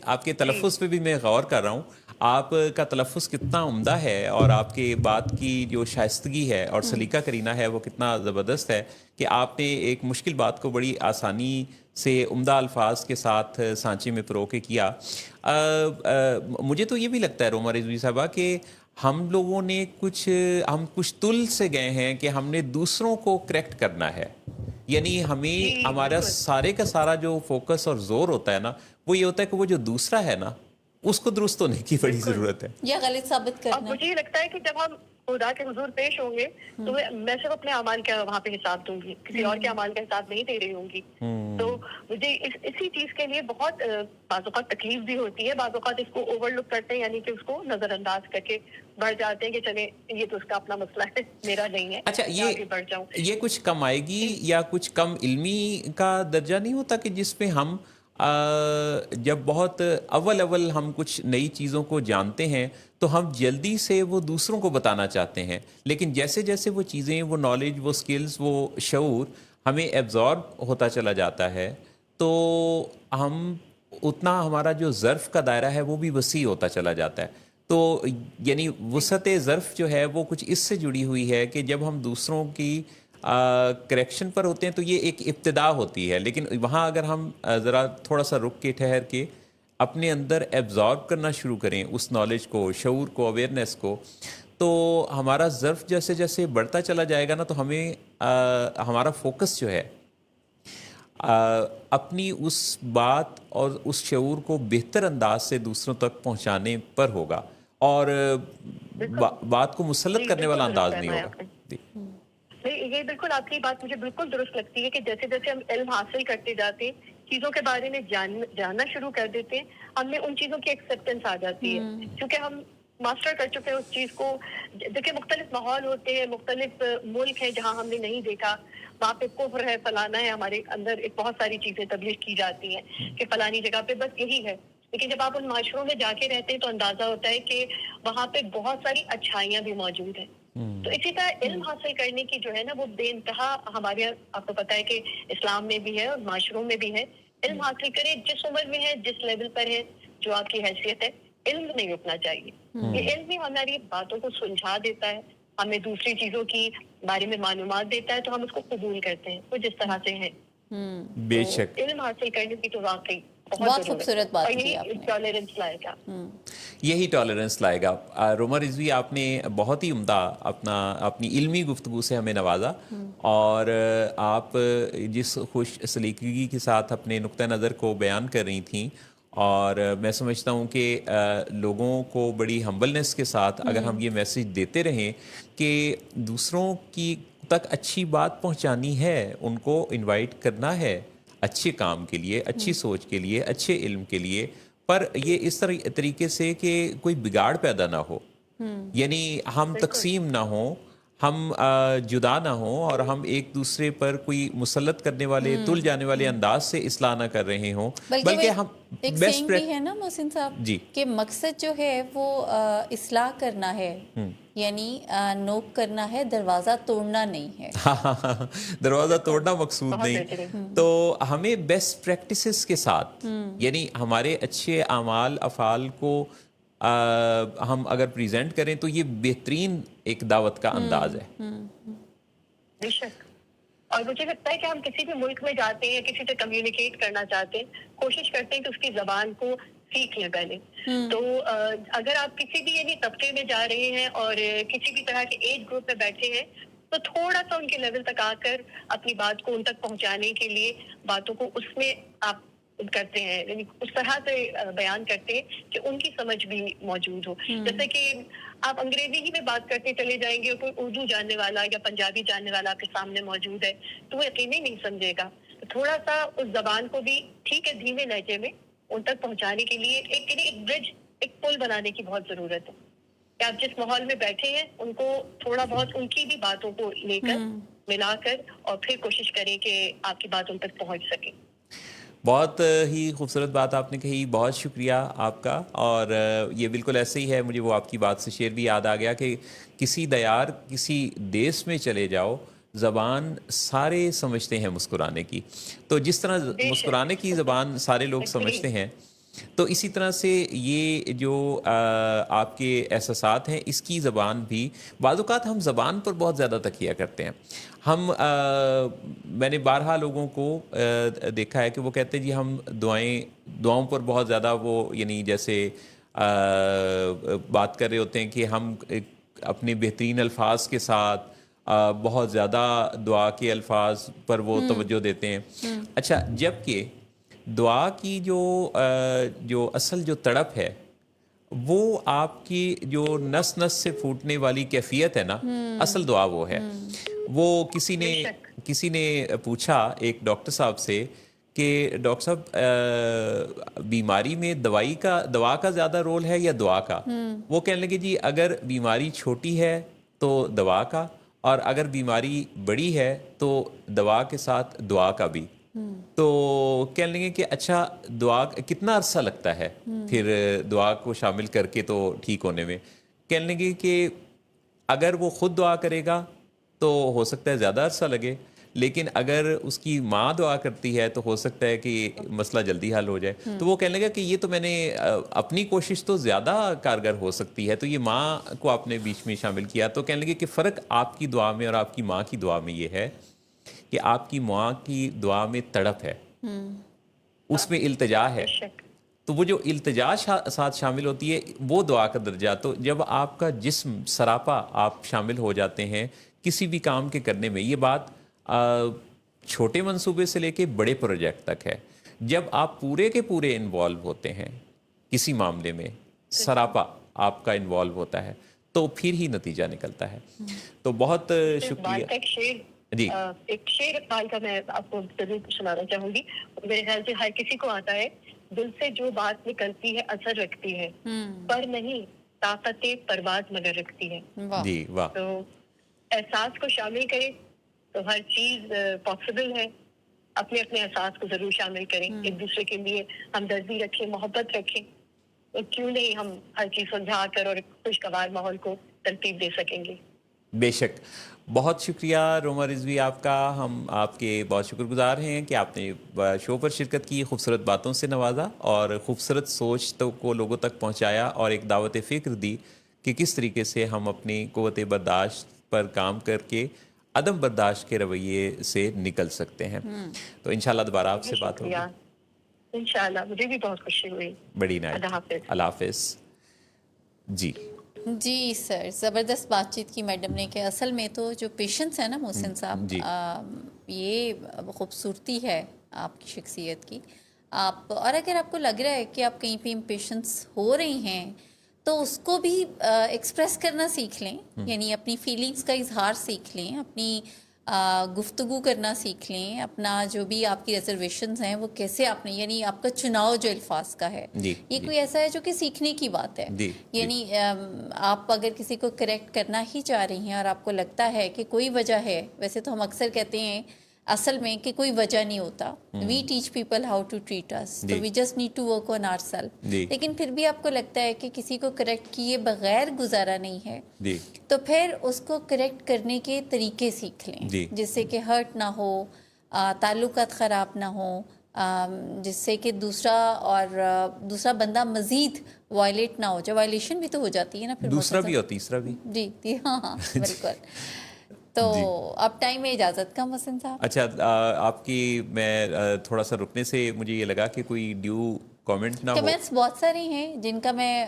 آپ کے تلفظ پہ بھی میں غور کر رہا ہوں. آپ کا تلفظ کتنا عمدہ ہے اور آپ کے بات کی جو شائستگی ہے اور سلیقہ کرینہ ہے وہ کتنا زبردست ہے کہ آپ نے ایک مشکل بات کو بڑی آسانی سے عمدہ الفاظ کے ساتھ سانچے میں پرو کے کیا. مجھے تو یہ بھی لگتا ہے روما رضوی صاحبہ کہ ہم لوگوں نے ہم کچھ تل سے گئے ہیں کہ ہم نے دوسروں کو کریکٹ کرنا ہے. یعنی ہمیں ہمارا سارے کا سارا جو فوکس اور زور ہوتا ہے نا وہ یہ ہوتا ہے کہ وہ جو دوسرا ہے نا اس کو درست ہونے کی بڑی ضرورت ہے یا غلط ثابت کرنا. اور مجھے یہ لگتا ہے کہ جب ہم خدا کے حضور پیش ہوں گے تو میں صرف اپنے اعمال کا وہاں پہ حساب دوں گی, کسی اور کے اعمال کا حساب نہیں دے رہی ہوں گی. تو مجھے اسی چیز کے لیے بہت بعض اوقات تکلیف بھی ہوتی ہے, بعض اوقات اس کو اوور لک کرتے ہیں یعنی کہ اس کو نظر انداز کر کے بڑھ جاتے ہیں کہ چلے یہ تو اس کا اپنا مسئلہ ہے, میرا نہیں ہے. اچھا, بڑھ جاؤں یہ کچھ کم آئے گی یا کچھ کم علمی کا درجہ نہیں ہوتا کہ جس پہ ہم جب بہت اول ہم کچھ نئی چیزوں کو جانتے ہیں تو ہم جلدی سے وہ دوسروں کو بتانا چاہتے ہیں, لیکن جیسے جیسے وہ چیزیں, وہ نالج, وہ سکلز, وہ شعور ہمیں ایبزارب ہوتا چلا جاتا ہے تو ہم اتنا ہمارا جو ظرف کا دائرہ ہے وہ بھی وسیع ہوتا چلا جاتا ہے. تو یعنی وسعت ظرف جو ہے وہ کچھ اس سے جڑی ہوئی ہے کہ جب ہم دوسروں کی کریکشن پر ہوتے ہیں تو یہ ایک ابتدا ہوتی ہے, لیکن وہاں اگر ہم ذرا تھوڑا سا رک کے ٹھہر کے اپنے اندر ایبزارب کرنا شروع کریں اس نالج کو, شعور کو, اویئرنیس کو, تو ہمارا ظرف جیسے جیسے بڑھتا چلا جائے گا نا تو ہمیں ہمارا فوکس جو ہے اپنی اس بات اور اس شعور کو بہتر انداز سے دوسروں تک پہنچانے پر ہوگا اور بات کو مسلط کرنے والا انداز نہیں ہوگا. یہ بالکل آپ کی بات مجھے بالکل درست لگتی ہے کہ جیسے جیسے ہم علم حاصل کرتے جاتے ہیں, چیزوں کے بارے میں جاننا شروع کر دیتے ہیں, ہم میں ان چیزوں کی ایکسیپٹنس آ جاتی ہے کیونکہ ہم ماسٹر کر چکے ہیں اس چیز کو. دیکھیں مختلف ماحول ہوتے ہیں, مختلف ملک ہیں جہاں ہم نے نہیں دیکھا, وہاں پہ کفر ہے, فلانا ہے, ہمارے اندر ایک بہت ساری چیزیں تبلیغ کی جاتی ہیں کہ فلانی جگہ پہ بس یہی ہے. لیکن جب آپ ان معاشروں میں جا کے رہتے ہیں تو اندازہ ہوتا ہے کہ وہاں پہ بہت ساری اچھائیاں بھی موجود ہیں. تو اسی طرح علم حاصل کرنے کی جو ہے نا وہ بے انتہا ہمارے, آپ کو پتہ ہے کہ اسلام میں بھی ہے اور معاشروں میں بھی ہے. علم حاصل کرے جس عمر میں ہے, جس لیول پر ہے, جو آپ کی حیثیت ہے, علم نہیں رکنا چاہیے. یہ علم ہی ہماری باتوں کو سلجھا دیتا ہے, ہمیں دوسری چیزوں کی بارے میں معلومات دیتا ہے, تو ہم اس کو قبول کرتے ہیں وہ جس طرح سے ہیں. بے تو شک. علم حاصل کرنے کی تو واقعی بہت بہت خوبصورت بات اور کی یہی آپ نے. ٹالرنس لائے گا. یہی ٹالرنس لائے گا. روما رضوی, آپ نے بہت ہی عمدہ اپنی علمی گفتگو سے ہمیں نوازا, اور آپ جس خوش سلیقگی کے ساتھ اپنے نقطہ نظر کو بیان کر رہی تھیں, اور میں سمجھتا ہوں کہ لوگوں کو بڑی ہمبلنس کے ساتھ اگر ہم یہ میسج دیتے رہیں کہ دوسروں کی تک اچھی بات پہنچانی ہے, ان کو انوائٹ کرنا ہے اچھے کام کے لیے, اچھی سوچ کے لیے, اچھے علم کے لیے, پر یہ اس طریقے سے کہ کوئی بگاڑ پیدا نہ ہو, یعنی ہم تقسیم نہ ہوں, ہم جدا نہ ہوں, اور ہم ایک دوسرے پر کوئی مسلط کرنے والے, تل جانے والے انداز سے اصلاح نہ کر رہے ہوں, بلکہ ہم ایک بیسٹ سینگ بھی ہے نا محسن صاحب, جی کہ مقصد جو ہے وہ اصلاح کرنا ہے, یعنی نوک کرنا ہے, دروازہ توڑنا نہیں ہے. دروازہ توڑنا مقصود بہت نہیں. بہترین. تو ہمیں بیسٹ پریکٹسز کے ساتھ, یعنی ہمارے اچھے اعمال افعال کو ہم اگر پریزنٹ کریں تو یہ بہترین ایک دعوت کا انداز ہے. بے شک. اور مجھے لگتا ہے کہ ہم کسی بھی ملک میں جاتے ہیں, کسی سے کمیونیکیٹ کرنا چاہتے ہیں, کوشش کرتے ہیں کہ اس کی زبان کو سیکھ لیں پہلے. تو اگر آپ کسی بھی یعنی طبقے میں جا رہے ہیں اور کسی بھی طرح کے ایج گروپ میں بیٹھے ہیں, تو تھوڑا سا ان کے لیول تک آ کر اپنی بات کو ان تک پہنچانے کے لیے باتوں کو اس میں آپ کرتے ہیں, یعنی اس طرح سے بیان کرتے ہیں کہ ان کی سمجھ بھی موجود ہو. جیسے کہ آپ انگریزی ہی میں بات کرتے چلے جائیں گے, کوئی اردو جاننے والا یا پنجابی جاننے والا آپ کے سامنے موجود ہے تو وہ یقینی نہیں سمجھے گا. تھوڑا سا اس زبان کو بھی ٹھیک ہے دھیمے لہجے میں ان تک پہنچانے کے لیے ایک برج, ایک پل بنانے کی بہت ضرورت ہے. کہ آپ جس ماحول میں بیٹھے ہیں ان کو تھوڑا بہت ان کی بھی باتوں کو لے کر ملا کر اور پھر کوشش کریں کہ آپ کی بات ان تک پہنچ سکے. بہت ہی خوبصورت بات آپ نے کہی, بہت شکریہ آپ کا. اور یہ بالکل ایسے ہی ہے, مجھے وہ آپ کی بات سے شعر بھی یاد آ گیا کہ کسی دیار کسی دیس میں چلے جاؤ, زبان سارے سمجھتے ہیں مسکرانے کی. تو جس طرح مسکرانے کی زبان سارے لوگ سمجھتے ہیں, تو اسی طرح سے یہ جو آپ کے احساسات ہیں اس کی زبان بھی, بعض اوقات ہم زبان پر بہت زیادہ تکیہ کرتے ہیں. میں نے بارہا لوگوں کو دیکھا ہے کہ وہ کہتے ہیں جی ہم دعاؤں پر بہت زیادہ وہ, یعنی جیسے بات کر رہے ہوتے ہیں کہ ہم اپنے بہترین الفاظ کے ساتھ بہت زیادہ دعا کے الفاظ پر وہ توجہ دیتے ہیں. اچھا, جبکہ دعا کی جو اصل جو تڑپ ہے وہ آپ کی جو نس نس سے پھوٹنے والی کیفیت ہے نا, اصل دعا وہ ہے. وہ کسی نے پوچھا ایک ڈاکٹر صاحب سے کہ ڈاکٹر صاحب بیماری میں دوا کا زیادہ رول ہے یا دعا کا؟ وہ کہنے لگے جی اگر بیماری چھوٹی ہے تو دوا کا, اور اگر بیماری بڑی ہے تو دوا کے ساتھ دعا کا بھی. تو کہنے لگے کہ اچھا دعا کتنا عرصہ لگتا ہے پھر دعا کو شامل کر کے تو ٹھیک ہونے میں؟ کہنے لگے کہ اگر وہ خود دعا کرے گا تو ہو سکتا ہے زیادہ عرصہ لگے, لیکن اگر اس کی ماں دعا کرتی ہے تو ہو سکتا ہے کہ مسئلہ جلدی حل ہو جائے. تو وہ کہنے لگا کہ یہ تو میں نے اپنی کوشش تو زیادہ کارگر ہو سکتی ہے, تو یہ ماں کو آپ نے بیچ میں شامل کیا. تو کہنے لگے کہ فرق آپ کی دعا میں اور آپ کی ماں کی دعا میں یہ ہے کہ آپ کی ماں کی دعا میں تڑپ ہے, اس میں التجا ہے, تو وہ جو التجا ساتھ شامل ہوتی ہے وہ دعا کا درجہ. تو جب آپ کا جسم سراپا آپ شامل ہو جاتے ہیں کسی بھی کام کے کرنے میں, یہ بات چھوٹے منصوبے سے لے کے بڑے پروجیکٹ تک ہے, جب آپ پورے کے پورے انوالو ہوتے ہیں کسی معاملے میں, سراپا آپ کا انوالو ہوتا ہے, تو پھر ہی نتیجہ نکلتا ہے. تو بہت شکریہ. جی ایک شعر اقبال کا میں آپ کو ضرور سنانا چاہوں گی, میرے خیال سے ہر کسی کو آتا ہے. دل سے جو بات نکلتی ہے اثر رکھتی ہے, پر نہیں طاقت پرواز مگر رکھتی ہے. جی واہ. تو احساس کو شامل کریں تو ہر چیز پاسبل ہے. اپنے احساس کو ضرور شامل کریں, ایک دوسرے کے لیے ہمدردی رکھیں, محبت رکھیں, تو کیوں نہیں ہم ہر چیز سلجھا کر اور خوشگوار ماحول کو ترتیب دے سکیں گے. بے شک. بہت شکریہ روما رضوی آپ کا. ہم آپ کے بہت شکر گزار ہیں کہ آپ نے شو پر شرکت کی, خوبصورت باتوں سے نوازا اور خوبصورت سوچ کو لوگوں تک پہنچایا اور ایک دعوت فکر دی کہ کس طریقے سے ہم اپنی قوت برداشت پر کام کر کے عدم برداشت کے رویے سے نکل سکتے ہیں. تو انشاءاللہ دوبارہ آپ سے بات ہوگی. انشاءاللہ, مجھے بھی بہت خوشی ہوئی. بڑی نائٹ. اللہ حافظ. اللہ حافظ. جی سر, زبردست بات چیت کی میڈم نے کہ اصل میں تو جو پیشنس ہے نا محسن صاحب, یہ خوبصورتی ہے آپ کی شخصیت کی. آپ اور اگر آپ کو لگ رہا ہے کہ آپ کہیں پہ امپیشنس ہو رہی ہیں تو اس کو بھی ایکسپریس کرنا سیکھ لیں, یعنی اپنی فیلنگس کا اظہار سیکھ لیں, اپنی گفتگو کرنا سیکھ لیں, اپنا جو بھی آپ کی ریزرویشنز ہیں وہ کیسے آپ نے, یعنی آپ کا چناؤ جو الفاظ کا ہے یہ کوئی ایسا ہے جو کہ سیکھنے کی بات ہے. یعنی آپ اگر کسی کو کریکٹ کرنا ہی چاہ رہی ہیں اور آپ کو لگتا ہے کہ کوئی وجہ ہے, ویسے تو ہم اکثر کہتے ہیں اصل میں کہ کوئی وجہ نہیں ہوتا, we teach people how to treat us, تو we just need to work on our self. لیکن پھر بھی آپ کو لگتا ہے کہ کسی کو کریکٹ کیے بغیر گزارا نہیں ہے, تو پھر اس کو کریکٹ کرنے کے طریقے سیکھ لیں جس سے کہ ہرٹ نہ ہو, تعلقات خراب نہ ہو, جس سے کہ دوسرا بندہ مزید وائلیٹ نہ ہو جائے. وائلیشن بھی تو ہو جاتی ہے نا پھر, دوسرا بھی اور تیسرا بھی. جی ہاں بالکل. تو اب ٹائم میں اجازت کا محسن صاحب. اچھا, آپ کی میں تھوڑا سا رکنے سے مجھے یہ لگا کہ کوئی ڈیو کامنٹ نہ ہو. کمنٹس بہت سارے ہیں جن کا میں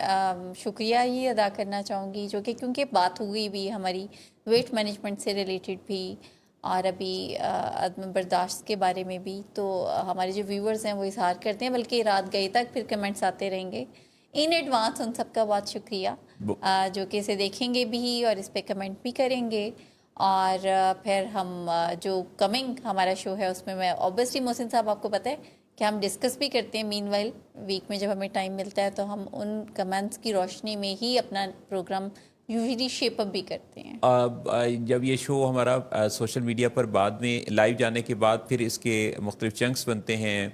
شکریہ ہی ادا کرنا چاہوں گی, جو کہ کیونکہ بات ہوئی بھی ہماری ویٹ مینجمنٹ سے ریلیٹڈ بھی اور ابھی عدم برداشت کے بارے میں بھی, تو ہمارے جو ویورز ہیں وہ اظہار کرتے ہیں, بلکہ رات گئے تک پھر کمنٹس آتے رہیں گے. ان ایڈوانس ان سب کا بہت شکریہ جو کہ اسے دیکھیں گے بھی اور اس پہ کمنٹ بھی کریں گے. اور پھر ہم جو کمنگ ہمارا شو ہے اس میں اوبیسلی محسن صاحب آپ کو پتہ ہے کہ ہم ڈسکس بھی کرتے ہیں مین وائل ویک میں جب ہمیں ٹائم ملتا ہے, تو ہم ان کمنٹس کی روشنی میں ہی اپنا پروگرام یوزلی شیپ اپ بھی کرتے ہیں. جب یہ شو ہمارا سوشل میڈیا پر بعد میں لائیو جانے کے بعد پھر اس کے مختلف چنکس بنتے ہیں,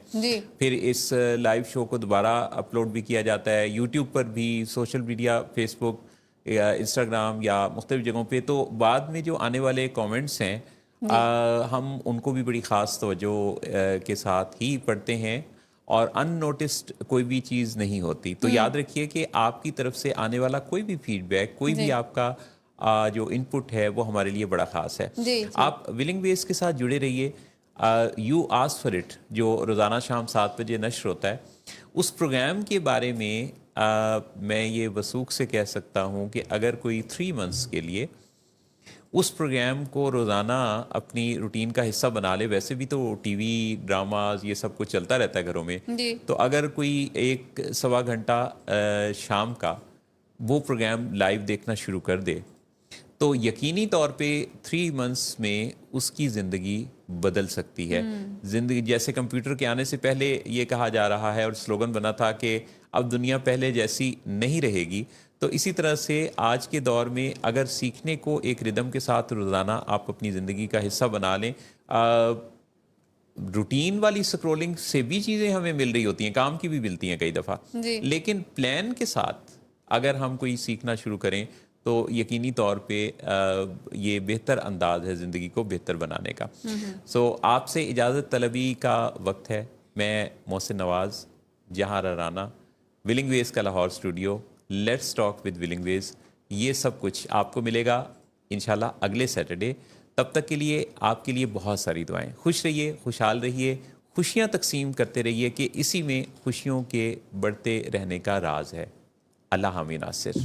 پھر اس لائیو شو کو دوبارہ اپلوڈ بھی کیا جاتا ہے یوٹیوب پر بھی, سوشل میڈیا فیس بک یا انسٹاگرام یا مختلف جگہوں پہ, تو بعد میں جو آنے والے کامنٹس ہیں ہم ان کو بھی بڑی خاص توجہ کے ساتھ ہی پڑھتے ہیں, اور ان نوٹسڈ کوئی بھی چیز نہیں ہوتی. تو یاد رکھیے کہ آپ کی طرف سے آنے والا کوئی بھی فیڈ بیک, کوئی بھی آپ کا جو ان پٹ ہے وہ ہمارے لیے بڑا خاص ہے. آپ ولنگ ویز کے ساتھ جڑے رہیے. یو آسک فار اٹ جو روزانہ شام 7 بجے نشر ہوتا ہے, اس پروگرام کے بارے میں میں یہ وثوق سے کہہ سکتا ہوں کہ اگر کوئی 3 months کے لیے اس پروگرام کو روزانہ اپنی روٹین کا حصہ بنا لے, ویسے بھی تو ٹی وی ڈراماز یہ سب کچھ چلتا رہتا ہے گھروں میں, تو اگر کوئی 1-1.25 گھنٹہ شام کا وہ پروگرام لائیو دیکھنا شروع کر دے, تو یقینی طور پہ 3 months میں اس کی زندگی بدل سکتی ہے. زندگی جیسے کمپیوٹر کے آنے سے پہلے یہ کہا جا رہا ہے اور سلوگن بنا تھا کہ اب دنیا پہلے جیسی نہیں رہے گی, تو اسی طرح سے آج کے دور میں اگر سیکھنے کو ایک ردم کے ساتھ روزانہ آپ اپنی زندگی کا حصہ بنا لیں, روٹین والی سکرولنگ سے بھی چیزیں ہمیں مل رہی ہوتی ہیں, کام کی بھی ملتی ہیں کئی دفعہ, لیکن پلان کے ساتھ اگر ہم کوئی سیکھنا شروع کریں تو یقینی طور پہ یہ بہتر انداز ہے زندگی کو بہتر بنانے کا. سو آپ سے اجازت طلبی کا وقت ہے. میں محسن نواز, جہاں رانا, ولنگ ویز کا Lahore studio, let's talk with Willing Ways, یہ سب کچھ آپ کو ملے گا انشاءاللہ اگلے سیٹرڈے. تب تک کے لیے آپ کے لیے بہت ساری دعائیں. خوش رہیے, خوشحال رہیے, خوشیاں تقسیم کرتے رہیے کہ اسی میں خوشیوں کے بڑھتے رہنے کا راز ہے. اللہ حامی ناصر.